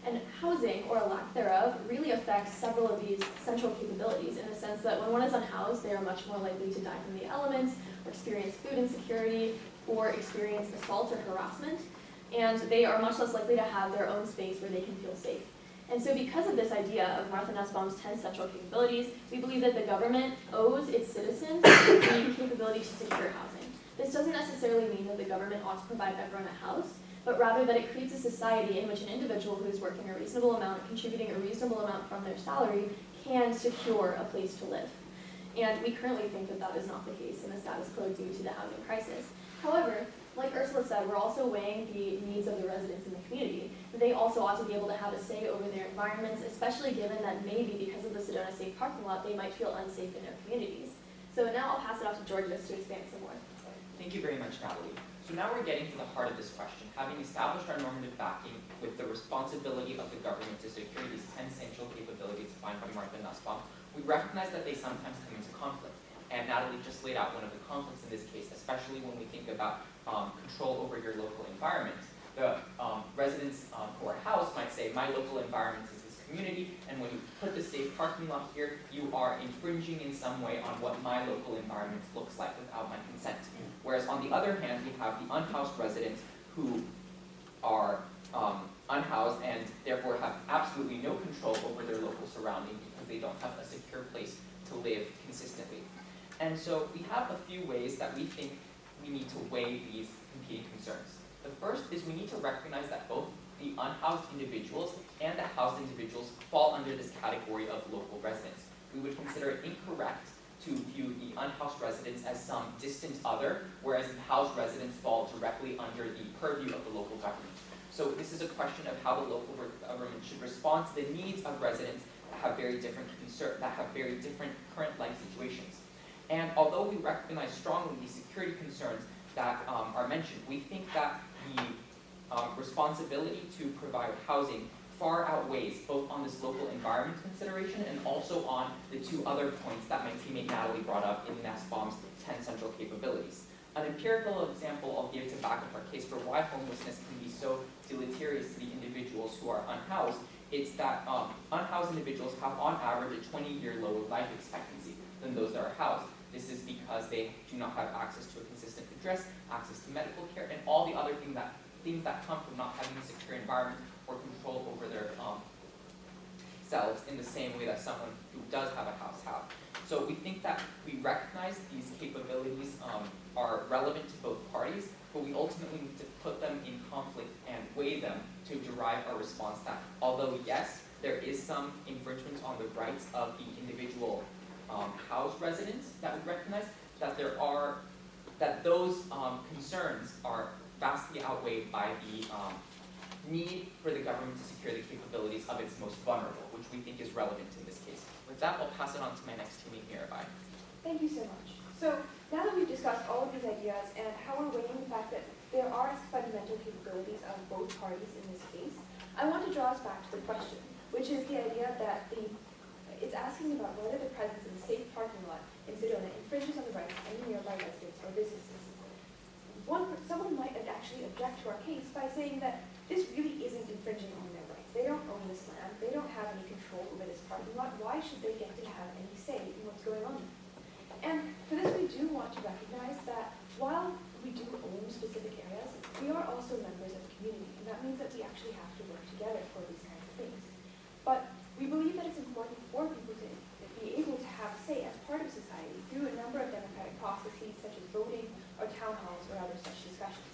And housing, or a lack thereof, really affects several of these central capabilities in the sense that when one is unhoused, they are much more likely to die from the elements, or experience food insecurity, or experience assault or harassment, and they are much less likely to have their own space where they can feel safe. And so because of this idea of Martha Nussbaum's 10 central capabilities, we believe that the government owes its citizens the capability to secure housing. This doesn't necessarily mean that the government ought to provide everyone a house, but rather that it creates a society in which an individual who is working a reasonable amount, contributing a reasonable amount from their salary, can secure a place to live. And we currently think that that is not the case in the status quo due to the housing crisis. However, like Ursula said, we're also weighing the needs of the residents in the community. They also ought to be able to have a say over their environments, especially given that maybe because of the Sedona Safe parking lot, they might feel unsafe in their communities. So now I'll pass it off to Georgios to expand some more. Thank you very much, Natalie. So now we're getting to the heart of this question. Having established our normative backing with the responsibility of the government to secure these 10 central capabilities defined by Martha Nussbaum, we recognize that they sometimes come into conflict. And Natalie just laid out one of the conflicts in this case, especially when we think about control over your local environment. The residents who are housed might say, my local environment is this community, and when you put the safe parking lot here, you are infringing in some way on what my local environment looks like without my consent. Whereas on the other hand, we have the unhoused residents who are unhoused and therefore have absolutely no control over their local surroundings because they don't have a secure place to live consistently. And so we have a few ways that we think we need to weigh these competing concerns. The first is we need to recognize that both the unhoused individuals and the housed individuals fall under this category of local residents. We would consider it incorrect to view the unhoused residents as some distant other, whereas the housed residents fall directly under the purview of the local government. So this is a question of how the local government should respond to the needs of residents that have very different current life situations. And although we recognize strongly the security concerns that are mentioned, we think that the responsibility to provide housing far outweighs both on this local environment consideration and also on the 2 other points that my teammate Natalie brought up in Nussbaum's 10 central capabilities. An empirical example I'll give to back up our case for why homelessness can be so deleterious to the individuals who are unhoused, it's that unhoused individuals have on average a 20-year lower life expectancy than those that are housed. This is because they do not have access to a consistent address, access to medical care, and all the other things that come from not having a secure environment or control over their selves in the same way that someone who does have a house have. So we think that we recognize these capabilities are relevant to both parties, but we ultimately need to put them in conflict and weigh them to derive our response that although yes, there is some infringements on the rights of the individual housed residents that we recognize, that those concerns are vastly outweighed by the need for the government to secure the capabilities of its most vulnerable, which we think is relevant in this case. With that, I'll pass it on to my next teammate, Mirabai. Thank you so much. So now that we've discussed all of these ideas and how we're weighing the fact that there are fundamental capabilities of both parties in this case, I want to draw us back to the question, which is the idea that it's asking about whether the presence of a safe parking lot in Sedona infringes on the rights of any nearby residents or businesses. Someone might actually object to our case by saying that this really isn't infringing on their rights. They don't own this land. They don't have any control over this parking lot. Why should they get to have any say in what's going on there? And for this, we do want to recognize that while we do own specific areas, we are also members of the community, and that means that we actually have to work together for these kinds of things. But we believe that it's important for people to be able to have say as part of society through a number of democratic processes such as voting or town halls or other such discussions.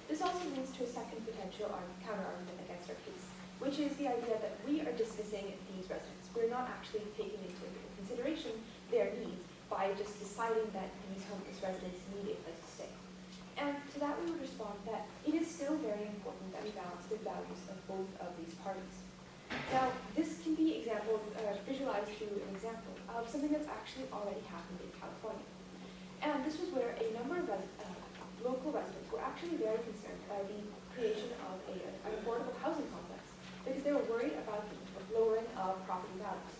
This also leads to a second potential counter-argument against our case, which is the idea that we are dismissing these residents. We're not actually taking into consideration their needs by just deciding that these homeless residents need a place to stay. And to that we would respond that it is still very important that we balance the values of both of these parties. Now, this can be visualized through an example of something that's actually already happened in California. And this was where a number of local residents were actually very concerned by the creation of an affordable housing complex because they were worried about the lowering of property values.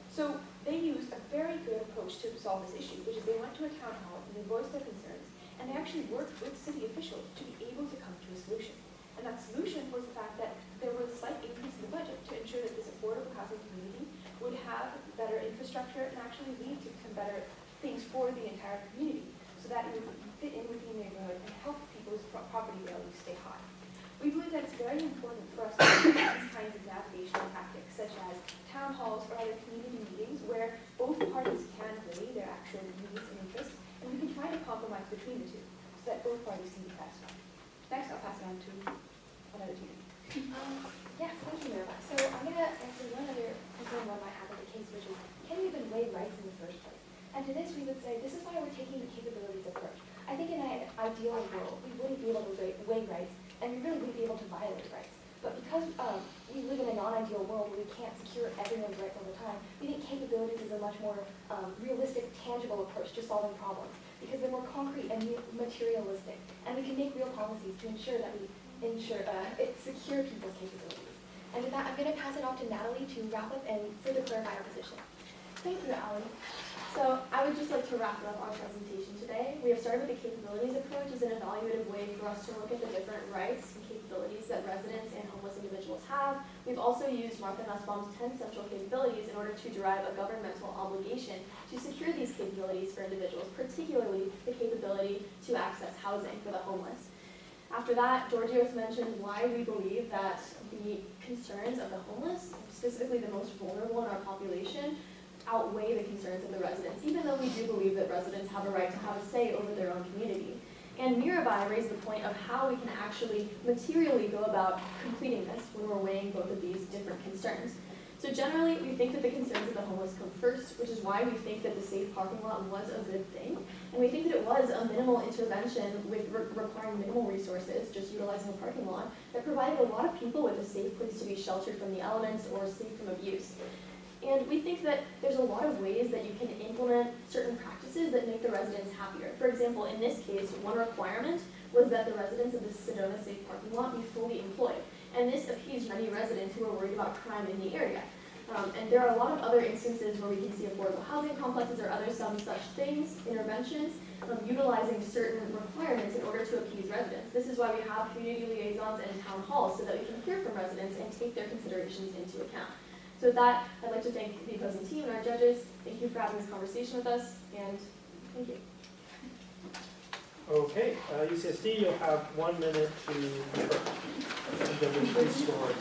So they used a very good approach to solve this issue, which is they went to a town hall and they voiced their concerns, and they actually worked with city officials to be able to come to a solution. And that solution was the fact that there was a slight increase in the budget to ensure that this affordable housing community would have better infrastructure and actually lead to some better things for the entire community, so that it would fit in with the neighborhood and help people's property values stay high. We believe that it's very important for us to use these kinds of navigational tactics, such as town halls or other community meetings, where both parties can weigh their actual needs and interests, and we can find a compromise between the two, so that both parties can be satisfied. Next, I'll pass it on to another team. Yes, thank you, Mirabai. So I'm going to answer one other concern one might have in the case, which is, can we even weigh rights in the first place? And to this, we would say, this is why we're taking the capabilities approach. I think in an ideal world, we wouldn't be able to weigh rights, and we really wouldn't be able to violate rights. But because we live in a non-ideal world where we can't secure everyone's rights all the time, we think capabilities is a much more realistic, tangible approach to solving problems, because they're more concrete and materialistic, and we can make real policies to ensure that we secure people's capabilities. And with that, I'm going to pass it off to Natalie to wrap up and further clarify our position. Thank you, Allie. So I would just like to wrap up our presentation today. We have started with the capabilities approach as an evaluative way for us to look at the different rights and capabilities that residents and homeless individuals have. We've also used Martha Nussbaum's 10 central capabilities in order to derive a governmental obligation to secure these capabilities for individuals, particularly the capability to access housing for the homeless. After that, Georgios mentioned why we believe that the concerns of the homeless, specifically the most vulnerable in our population, outweigh the concerns of the residents, even though we do believe that residents have a right to have a say over their own community. And Mirabai raised the point of how we can actually materially go about completing this when we're weighing both of these different concerns. So generally, we think that the concerns of the homeless come first, which is why we think that the safe parking lot was a good thing. And we think that it was a minimal intervention with requiring minimal resources, just utilizing a parking lot, that provided a lot of people with a safe place to be sheltered from the elements or safe from abuse. And we think that there's a lot of ways that you can implement certain practices that make the residents happier. For example, in this case, one requirement was that the residents of the Sedona Safe Parking Lot be fully employed. And this appeased many residents who are worried about crime in the area. And there are a lot of other instances where we can see affordable housing complexes or other some such things, interventions, utilizing certain requirements in order to appease residents. This is why we have community liaisons and town halls, so that we can hear from residents and take their considerations into account. So with that, I'd like to thank the opposing team and our judges. Thank you for having this conversation with us, and thank you. Okay, UCSD, you'll have 1 minute to confer. And then we restore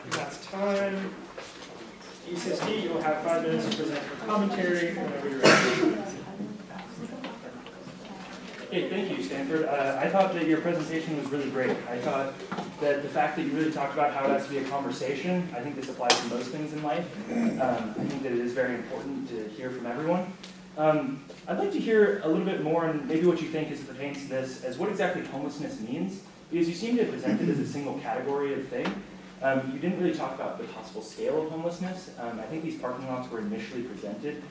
That's time. UCSD, you'll have 5 minutes to present your commentary whenever you're ready. Hey, thank you, Stanford. I thought that your presentation was really great. I thought that the fact that you really talked about how it has to be a conversation, I think this applies to most things in life. I think that it is very important to hear from everyone. I'd like to hear a little bit more on maybe what you think as it pertains to this, as what exactly homelessness means, because you seem to present it as a single category of thing. You didn't really talk about the possible scale of homelessness. I think these parking lots were initially presented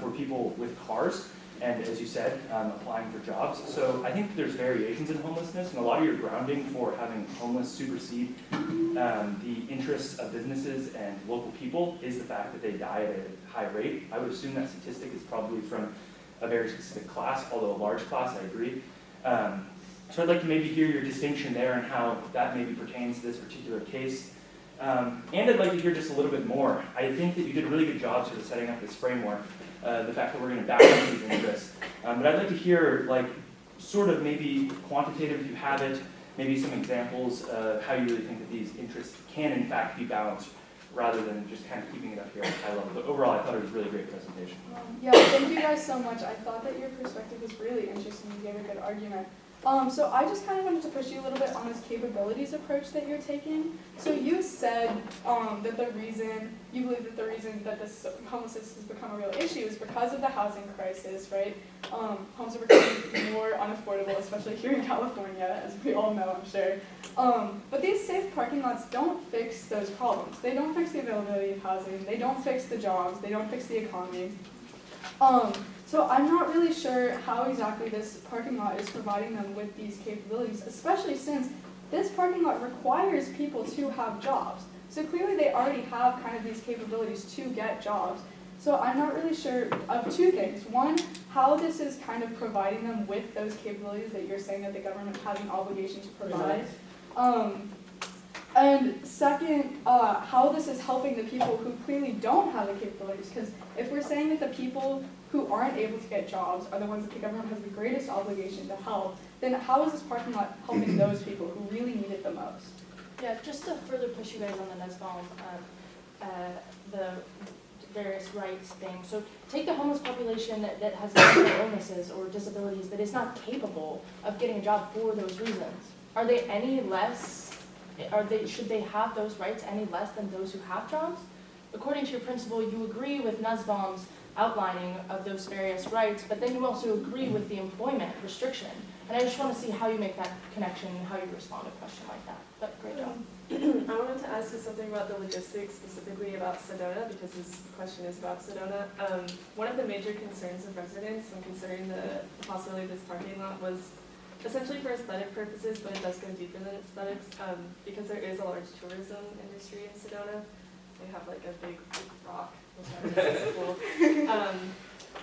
for people with cars, and as you said, applying for jobs. So I think there's variations in homelessness, and a lot of your grounding for having homeless supersede the interests of businesses and local people is the fact that they die at a high rate. I would assume that statistic is probably from a very specific class, although a large class, I agree. So I'd like to maybe hear your distinction there and how that maybe pertains to this particular case. And I'd like to hear just a little bit more. I think that you did a really good job sort of setting up this framework, the fact that we're going to balance these interests. But I'd like to hear, like, sort of maybe quantitative, if you have it, maybe some examples of how you really think that these interests can in fact be balanced, rather than just kind of keeping it up here at a high level. But overall, I thought it was a really great presentation. Yeah, thank you guys so much. I thought that your perspective was really interesting. You gave a good argument. So I just kind of wanted to push you a little bit on this capabilities approach that you're taking. So you said that the reason, you believe that the reason that this homelessness has become a real issue is because of the housing crisis, right? Homes are becoming more unaffordable, especially here in California, as we all know, I'm sure. But these safe parking lots don't fix those problems. They don't fix the availability of housing. They don't fix the jobs. They don't fix the economy. So I'm not really sure how exactly this parking lot is providing them with these capabilities, especially since this parking lot requires people to have jobs. So clearly they already have kind of these capabilities to get jobs. So I'm not really sure of two things. One, how this is kind of providing them with those capabilities that you're saying that the government has an obligation to provide. And second, how this is helping the people who clearly don't have the capabilities. Because if we're saying that the people who aren't able to get jobs are the ones that the government has the greatest obligation to help, then how is this parking lot helping those people who really need it the most? Yeah, just to further push you guys on the NESBOM, the various rights thing. So take the homeless population that has mental illnesses or disabilities that is not capable of getting a job for those reasons. Are they any less? Should they have those rights any less than those who have jobs? According to your principle, you agree with Nussbaum's outlining of those various rights, but then you also agree with the employment restriction. And I just want to see how you make that connection and how you respond to a question like that. But great job. I wanted to ask you something about the logistics, specifically about Sedona, because this question is about Sedona. One of the major concerns of residents when considering the possibility of this parking lot was essentially for aesthetic purposes, but it does go deeper than aesthetics, because there is a large tourism industry in Sedona. They have like a big rock, which is cool.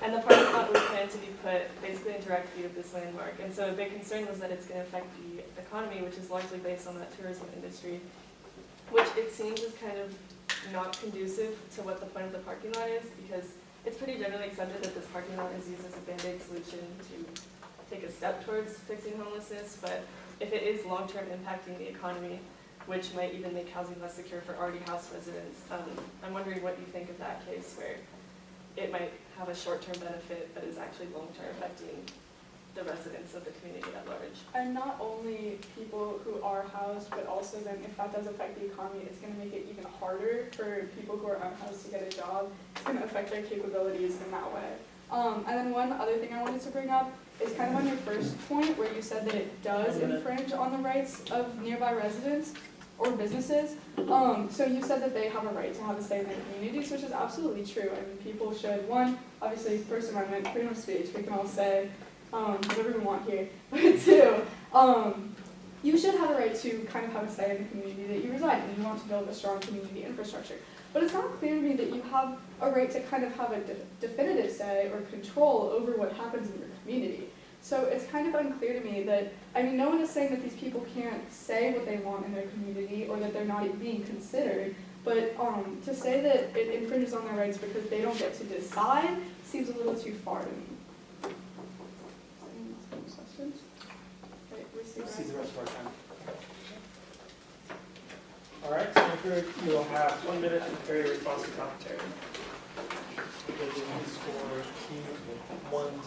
And the parking lot was planned to be put basically in direct view of this landmark. And so a big concern was that it's going to affect the economy, which is largely based on that tourism industry, which it seems is kind of not conducive to what the point of the parking lot is, because it's pretty generally accepted that this parking lot is used as a band-aid solution to take a step towards fixing homelessness, but if it is long-term impacting the economy, which might even make housing less secure for already housed residents, I'm wondering what you think of that case where it might have a short-term benefit, but is actually long-term affecting the residents of the community at large. And not only people who are housed, but also then if that does affect the economy, it's going to make it even harder for people who are unhoused to get a job. It's going to affect their capabilities in that way. And then one other thing I wanted to bring up is kind of on your first point where you said that it does infringe on the rights of nearby residents or businesses. So you said that they have a right to have a say in their communities, which is absolutely true. I mean, people should, one, obviously, First Amendment, freedom of speech, we can all say whatever we want here. But two, you should have a right to kind of have a say in the community that you reside in. You want to build a strong community infrastructure. But it's not clear to me that you have a right to kind of have a definitive say or control over what happens in your community. So it's kind of unclear to me that, I mean, no one is saying that these people can't say what they want in their community or that they're not even being considered, but to say that it infringes on their rights because they don't get to decide seems a little too far to me. Any questions? Okay, See the rest of our time. All right, Stanford, you will have 1 minute to prepare your responsive commentary. Score one.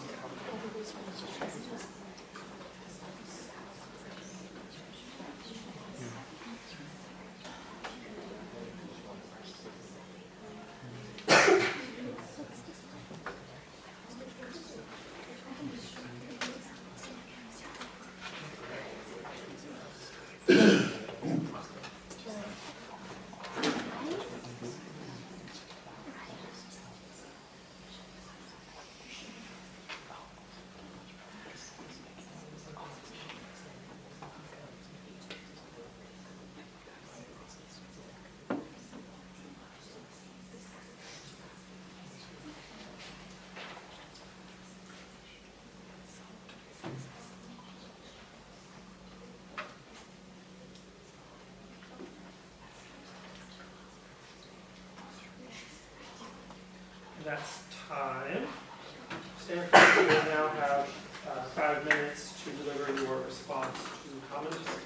That's time. Stanford, you will now have 5 minutes to deliver your response to commentary.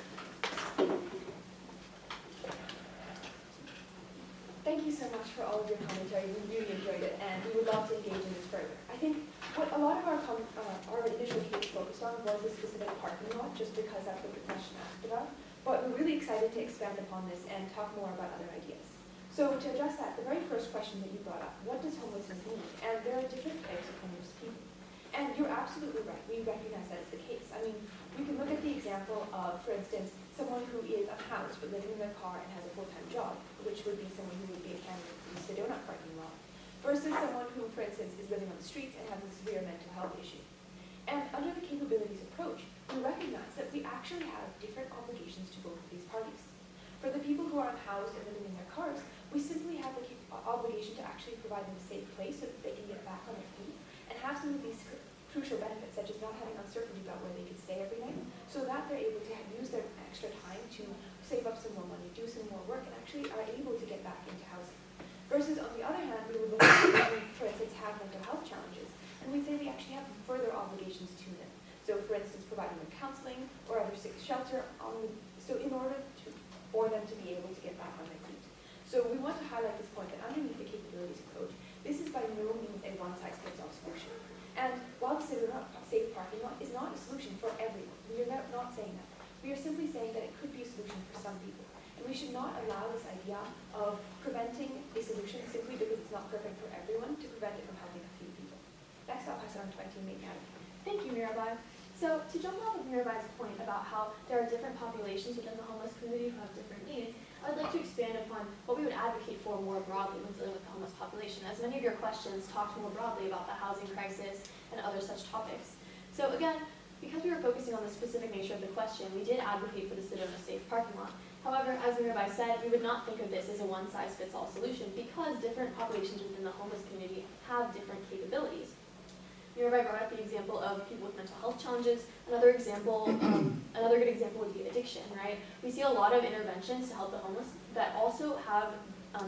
Thank you so much for all of your commentary. We really enjoyed it, and we would love to engage in this further. I think what a lot of our initial case focused on was the specific parking lot, just because that's what the question asked about. But we're really excited to expand upon this and talk more about other ideas. So to address that, the very first question that you brought up, what does homelessness mean? And there are different types of homeless people. And you're absolutely right. We recognize that is the case. I mean, we can look at the example of, for instance, someone who is unhoused but living in their car and has a full-time job, which would be someone who would be a candidate for the Sedona parking lot, versus someone who, for instance, is living on the streets and has a severe mental health issue. And under the capabilities approach, we recognize that we actually have different obligations to both of these parties. For the people who are unhoused and living in their cars, we simply have the obligation to actually provide them a safe place so that they can get back on their feet and have some of these crucial benefits, such as not having uncertainty about where they can stay every night, so that they're able to use their extra time to save up some more money, do some more work, and actually are able to get back into housing. Versus, on the other hand, we would look at people who, for instance, have mental health challenges, and we'd say we actually have further obligations to them. So, for instance, providing them counseling or other safe shelter, so in order for them to be able to get back on their feet. So we want to highlight this point that underneath the capabilities approach, this is by no means a one-size-fits-all solution. And while the safe parking lot is not a solution for everyone, we are not saying that. We are simply saying that it could be a solution for some people. And we should not allow this idea of preventing a solution simply because it's not perfect for everyone to prevent it from helping a few people. Next, I'll pass it on to my teammate, Natalie. Thank you, Mirabai. So to jump off of Mirabai's point about how there are different populations within the homeless community who have different needs, I'd like to expand upon what we would advocate for more broadly when dealing with the homeless population, as many of your questions talked more broadly about the housing crisis and other such topics. So again, because we were focusing on the specific nature of the question, we did advocate for the Sedona safe parking lot. However, as Mirabai said, we would not think of this as a one-size-fits-all solution because different populations within the homeless community have different capabilities. Mirabai brought up the example of people with mental health challenges. Another good example would be addiction, right? We see a lot of interventions to help the homeless that also have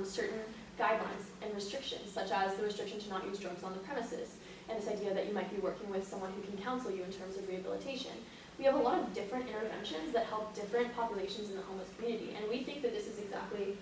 certain guidelines and restrictions, such as the restriction to not use drugs on the premises. and this idea that you might be working with someone who can counsel you in terms of rehabilitation. We have a lot of different interventions that help different populations in the homeless community, and we think that this is exactly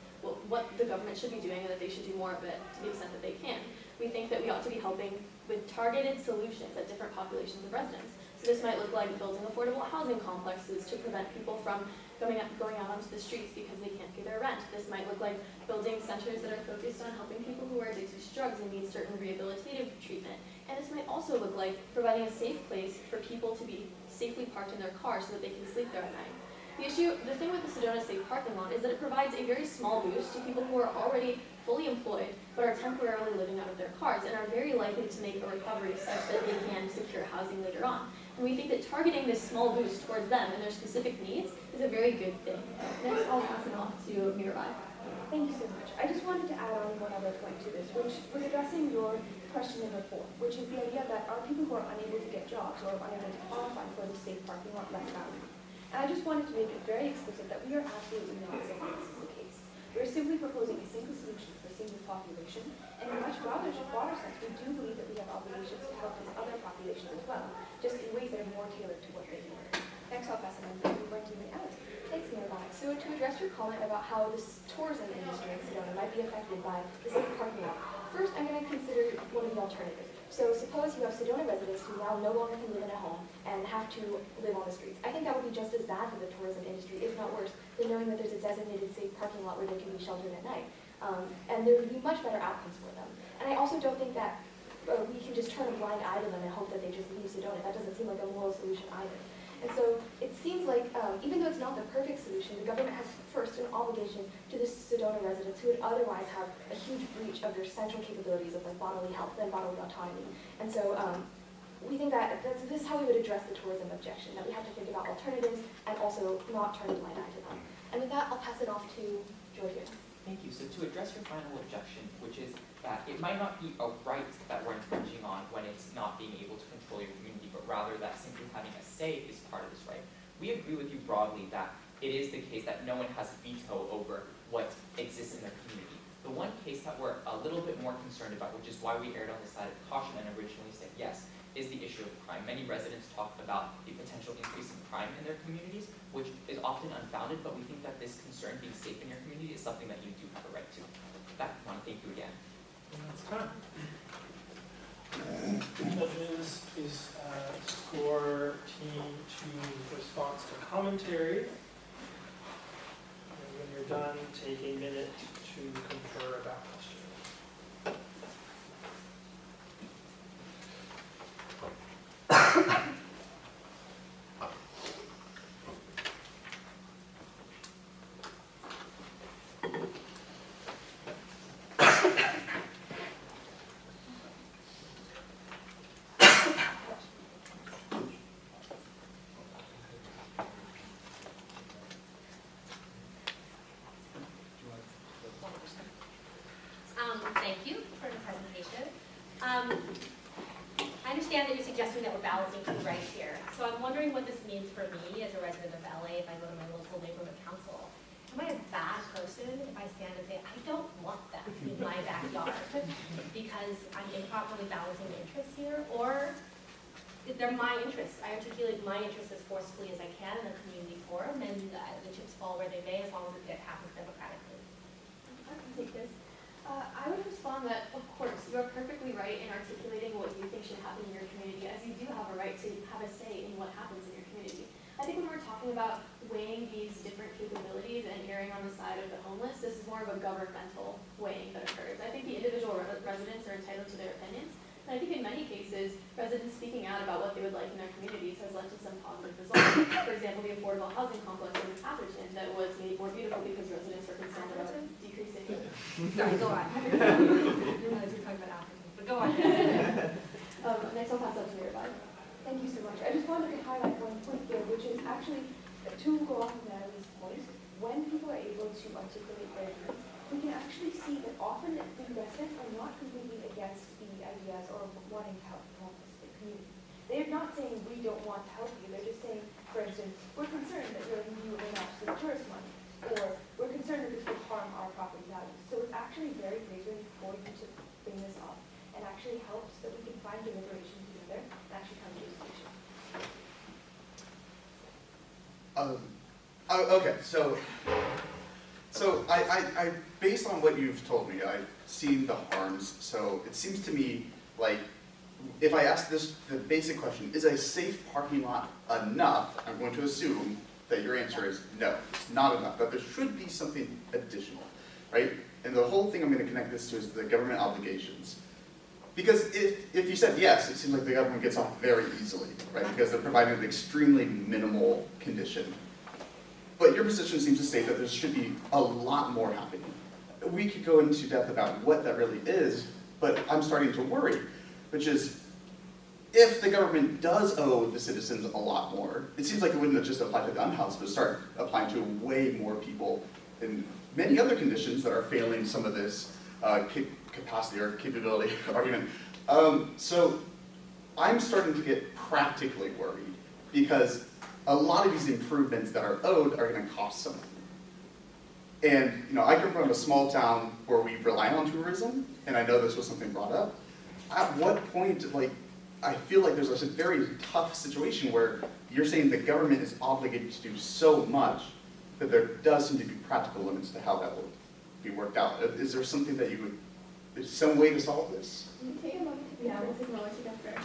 what the government should be doing and that they should do more of it to the extent that they can. We think that we ought to be helping with targeted solutions at different populations of residents. So this might look like building affordable housing complexes to prevent people from going out onto the streets because they can't pay their rent. This might look like building centers that are focused on helping people who are addicted to drugs and need certain rehabilitative treatment. And this might also look like providing a safe place for people to be safely parked in their car so that they can sleep there at night. The thing with the Sedona Safe Parking Lot is that it provides a very small boost to people who are already fully employed but are temporarily living out of their cars and are very likely to make a recovery such that they can secure housing later on. And we think that targeting this small boost towards them and their specific needs is a very good thing. Next, I'll pass it off to Mirabai. Thank you so much. I just wanted to add on one other point to this, which was addressing your question number 4, which is the idea that are people who are unable to get jobs or unable to qualify for the safe parking lot less valuable. And I just wanted to make it very explicit that we are absolutely not saying this is the case. We're simply proposing a single solution for a single population, and in a much broader sense, we do believe that we have obligations to help these other populations as well, just in ways that are more tailored to what they need. Next, I'll pass it on to Alex. Thanks, Mirabai. So to address your comment about how this tourism industry in Sedona might be affected by the safe parking lot, first I'm going to consider one of the alternatives. So suppose you have Sedona residents who now no longer can live in a home and have to live on the streets. I think that would be just as bad for the tourism industry, if not worse, than knowing that there's a designated safe parking lot where they can be sheltered at night. And there would be much better outcomes for them. And I also don't think that we can just turn a blind eye to them and hope that they just leave Sedona. That doesn't seem like a moral solution either. And so it seems like, even though it's not the perfect solution, the government has first an obligation to the Sedona residents who would otherwise have a huge breach of their central capabilities of like bodily health and bodily autonomy. And so we think that this is how we would address the tourism objection, that we have to think about alternatives and also not turn a blind eye to them. And with that, I'll pass it off to Georgia. Thank you. So to address your final objection, which is that it might not be a right that we're infringing on when it's not being able to control your community, but rather that simply having a say is part of this right. We agree with you broadly that it is the case that no one has veto over what exists in their community. The one case that we're a little bit more concerned about, which is why we erred on the side of caution and originally said yes, is the issue of crime. Many residents talk about the potential increase in crime in their communities, which is often unfounded, but we think that this concern being safe in your community is something that you do have a right to. With that, I want to thank you again. It's time. Judges, please score team to response to commentary. And when you're done, take a minute to confer about questions. Thank you for the presentation. I understand that you're suggesting that we're balancing two rights here. So I'm wondering what this means for me as a resident of LA if I go to my local neighborhood council. Am I a bad person if I stand and say, I don't want that in my backyard because I'm improperly balancing the interests here? Or they're my interests. I articulate my interests as forcefully as I can in a community forum, and the chips fall where they may as long as it happens democratically. I can take this. I would respond that, of course, you are perfectly right in articulating what you think should happen in your community, as you do have a right to have a say in what happens in your community. I think when we're talking about weighing these different capabilities and erring on the side of the homeless, this is more of a governmental weighing that occurs. I think the individual residents are entitled to their opinions, and I think in many cases, residents speaking out about what they would like in their communities has led to some positive results. For example, the affordable housing complex in Atherton that was made more beautiful because residents were concerned about decreasing. Sorry, go on. I didn't realize you were talking about Africans, but go on. Next, I'll pass up to Mirabai. Thank you so much. I just wanted to highlight one point here, which is actually to go off of Natalie's point. When people are able to articulate their views, we can actually see that often the residents are not completely against the ideas or wanting to help the community. They're not saying we don't want to help you. They're just saying, for instance, we're concerned that you're moving off to the tourist money, or we're concerned that this will harm our property values. So it's actually very praiseworthy for you to bring this up. and actually help so that we can find deliberation together and actually come to a solution. Okay, so I based on what you've told me, I've seen the harms. So it seems to me like if I ask this the basic question, is a safe parking lot enough? I'm going to assume that your answer is no, it's not enough. But there should be something additional, right? And the whole thing I'm going to connect this to is the government obligations. Because if you said yes, it seems like the government gets off very easily, right? Because they're providing an extremely minimal condition. But your position seems to state that there should be a lot more happening. We could go into depth about what that really is, but I'm starting to worry, which is if the government does owe the citizens a lot more, it seems like it wouldn't just apply to gun houses, but start applying to way more people in many other conditions that are failing some of this capacity or capability argument. So I'm starting to get practically worried because a lot of these improvements that are owed are going to cost something. And I come from a small town where we rely on tourism, and I know this was something brought up. At what point, I feel like there's a very tough situation where you're saying the government is obligated to do so much that there does seem to be practical limits to how that will be worked out. Is there something that is some way to solve this? Take a moment to be honest, acknowledge you got there.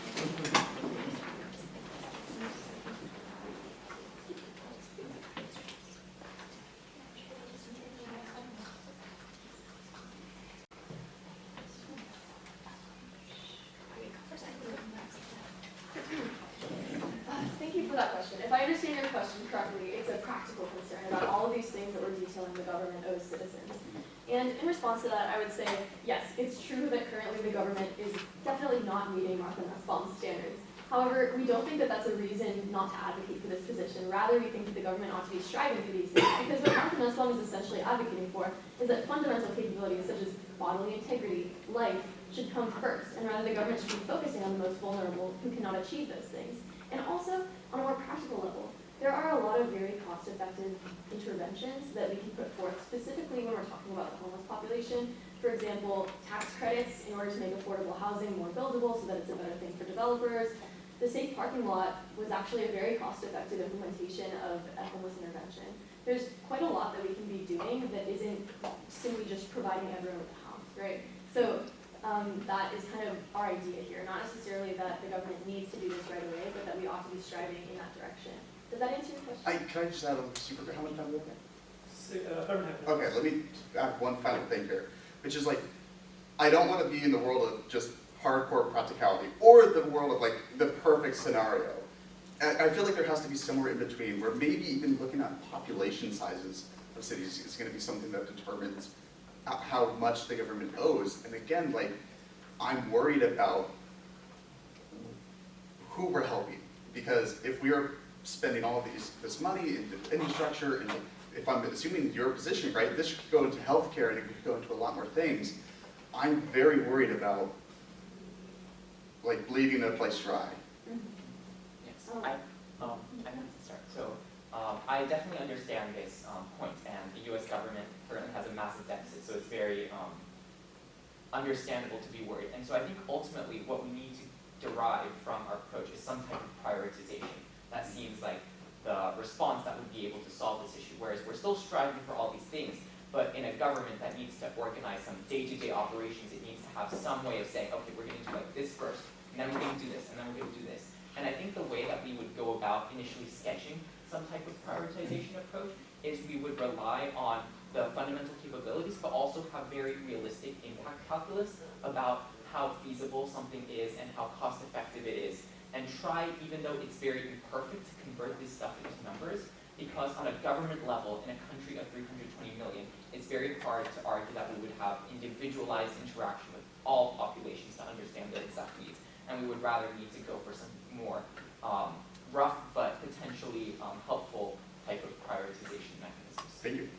Thank you for that question. If I understand your question correctly, it's a practical concern about all of these things that we're detailing the government owes citizens. And in response to that, I would say, yes, it's true that currently the government is definitely not meeting Martha Nussbaum's standards. However, we don't think that that's a reason not to advocate for this position. Rather, we think that the government ought to be striving for these things, because what Martha Nussbaum is essentially advocating for is that fundamental capabilities such as bodily integrity, life, should come first, and rather the government should be focusing on the most vulnerable who cannot achieve those things. And also, on a more practical level, there are a lot of very cost-effective interventions that we can put forth, specifically when we're talking about the homeless population. For example, tax credits in order to make affordable housing more buildable so that it's a better thing for developers. The safe parking lot was actually a very cost-effective implementation of a homeless intervention. There's quite a lot that we can be doing that isn't simply just providing everyone with a house, right? So that is kind of our idea here, not necessarily that the government needs to do this right away, but that we ought to be striving in that direction. Does that answer your question? Can I just add a super quick, how much time do we have? 5.5 minutes. Okay, let me add one final thing here, which is I don't want to be in the world of just hardcore practicality or the world of the perfect scenario. I feel like there has to be somewhere in between where maybe even looking at population sizes of cities is going to be something that determines how much the government owes. And again, I'm worried about who we're helping, because if we are spending all of this money into infrastructure, and if I'm assuming your position, right, this could go into healthcare and it could go into a lot more things. I'm very worried about bleeding a place dry. Yes, I have to start. So I definitely understand this point, and the U.S. government currently has a massive deficit, so it's very understandable to be worried. And so I think ultimately what we need to derive from our approach is some type of prioritization. That seems like the response that would be able to solve this issue, whereas we're still striving for all these things, but in a government that needs to organize some day-to-day operations, it needs to have some way of saying, okay, we're going to do this first, and then we're going to do this, and then we're going to do this. And I think the way that we would go about initially sketching some type of prioritization approach is we would rely on the fundamental capabilities, but also have very realistic impact calculus about how feasible something is and how cost-effective it is, and try, even though it's very imperfect, to convert this stuff into numbers, because on a government level, in a country of 320 million, it's very hard to argue that we would have individualized interaction with all populations to understand their exact needs, and we would rather need to go for some more rough but potentially helpful type of prioritization mechanisms. Thank you.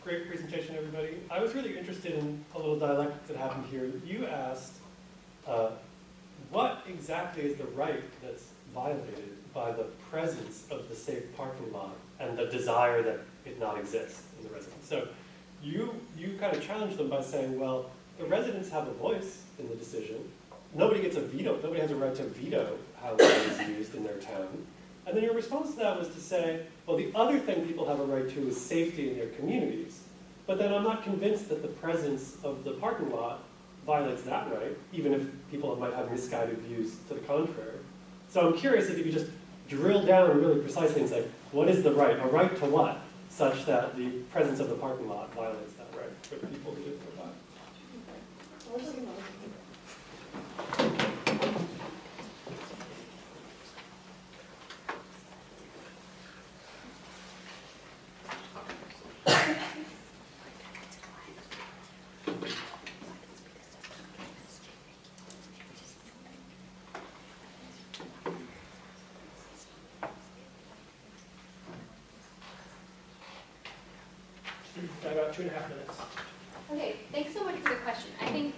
Great presentation, everybody. I was really interested in a little dialectic that happened here. You asked, what exactly is the right that's violated by the presence of the safe parking lot and the desire that it not exist in the residence? So you kind of challenged them by saying, well, the residents have a voice in the decision. Nobody gets a veto, nobody has a right to veto how land is used in their town. And then your response to that was to say, well, the other thing people have a right to is safety in their communities. But then I'm not convinced that the presence of the parking lot violates that right, even if people might have misguided views to the contrary. So I'm curious if you could just drill down and really precise things like, what is the right? A right to what? Such that the presence of the parking lot violates that right for the people who live nearby. About 2.5 minutes. Okay, thanks so much for the question. I think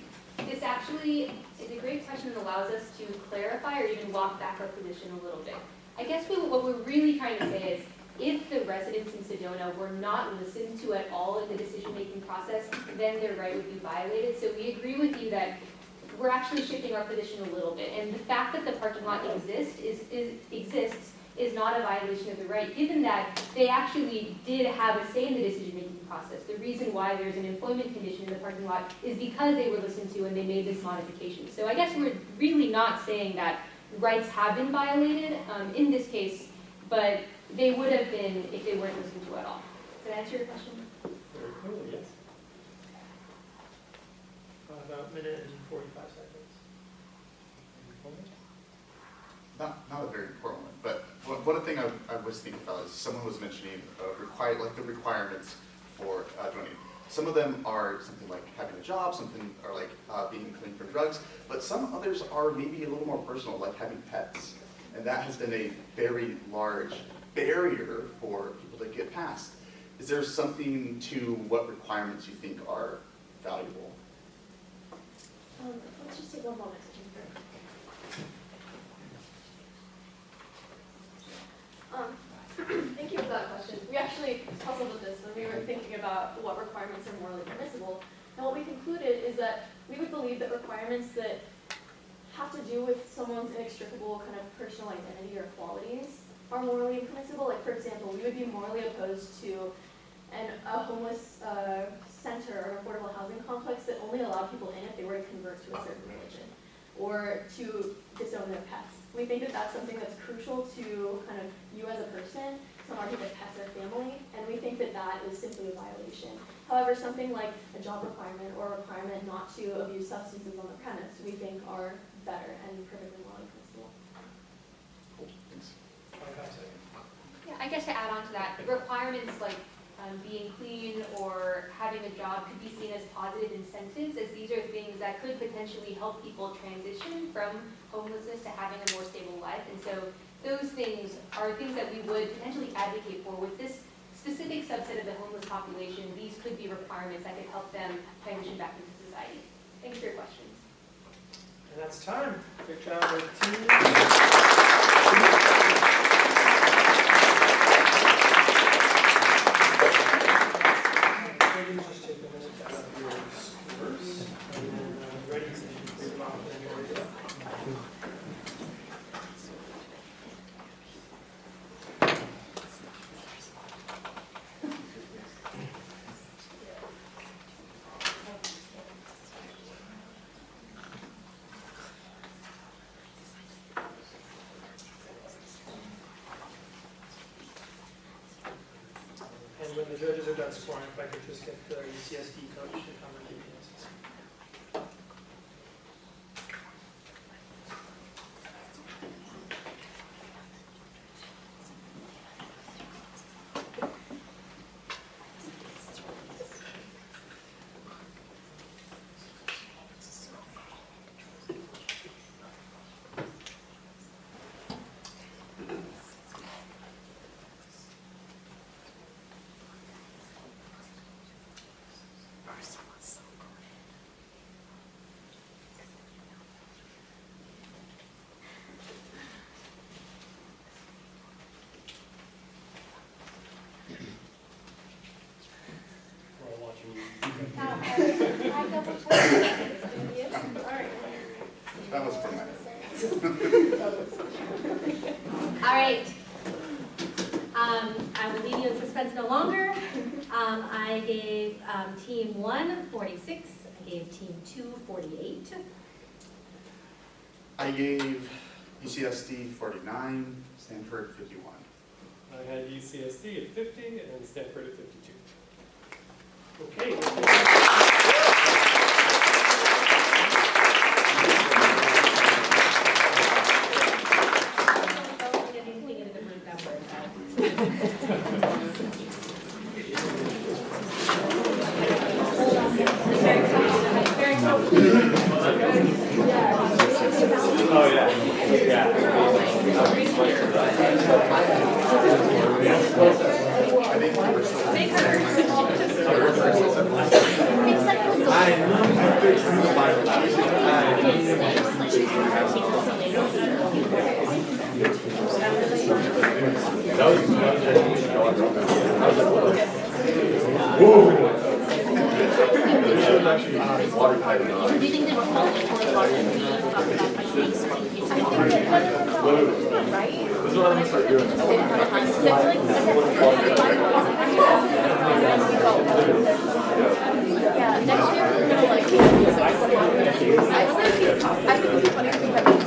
this actually is a great question that allows us to clarify or even walk back our position a little bit. I guess what we're really trying to say is, if the residents in Sedona were not listened to at all in the decision-making process, then their right would be violated. So we agree with you that we're actually shifting our position a little bit. And the fact that the parking lot exists is not a violation of the right, given that they actually did have a say in the decision-making process. The reason why there's an employment condition in the parking lot is because they were listened to and they made this modification. So I guess we're really not saying that rights have been violated in this case, but they would have been if they weren't listened to at all. Did I answer your question? Very clearly, yes. About 1 minute and 45 seconds. Not a very important one, but one thing I was thinking about is someone was mentioning the requirements for joining. Some of them are something like having a job, something are like being clean from drugs, but some others are maybe a little more personal, like having pets. And that has been a very large barrier for people to get past. Is there something to what requirements you think are valuable? Let's just take one moment to think through. Thank you for that question. We actually puzzled with this when we were thinking about what requirements are morally permissible. And what we concluded is that we would believe that requirements that have to do with someone's inextricable kind of personal identity or qualities are morally impermissible. Like, for example, we would be morally opposed to a homeless center or affordable housing complex that only allowed people in if they were to convert to a certain religion or to disown their pets. We think that that's something that's crucial to kind of you as a person. Some argue that pets are family, and we think that that is simply a violation. However, something like a job requirement or a requirement not to abuse substances on the premise, we think are better and perfectly morally permissible. Cool, thanks. 25 seconds. Yeah, I guess to add on to that, requirements like being clean or having a job could be seen as positive incentives, as these are things that could potentially help people transition from homelessness to having a more stable life. And so those things are things that we would potentially advocate for. With this specific subset of the homeless population, these could be requirements that could help them transition back into society. Thanks for your questions. And that's time. Great job, team. Just take a minute out of yours first, and then ready to read them off when you're ready. And when the judges are done scoring, if I could just get the UCSD coach to come and give me an assessment. All right. I will leave you in suspense no longer. I gave team 1 46. I gave team 2 48. I gave UCSD 49, Stanford 51. I had UCSD at 50 and Stanford at 52. Okay. Don't get anything into the group numbers. Oh, yeah. Yeah. Yeah, next year we're gonna like. I think the funny thing that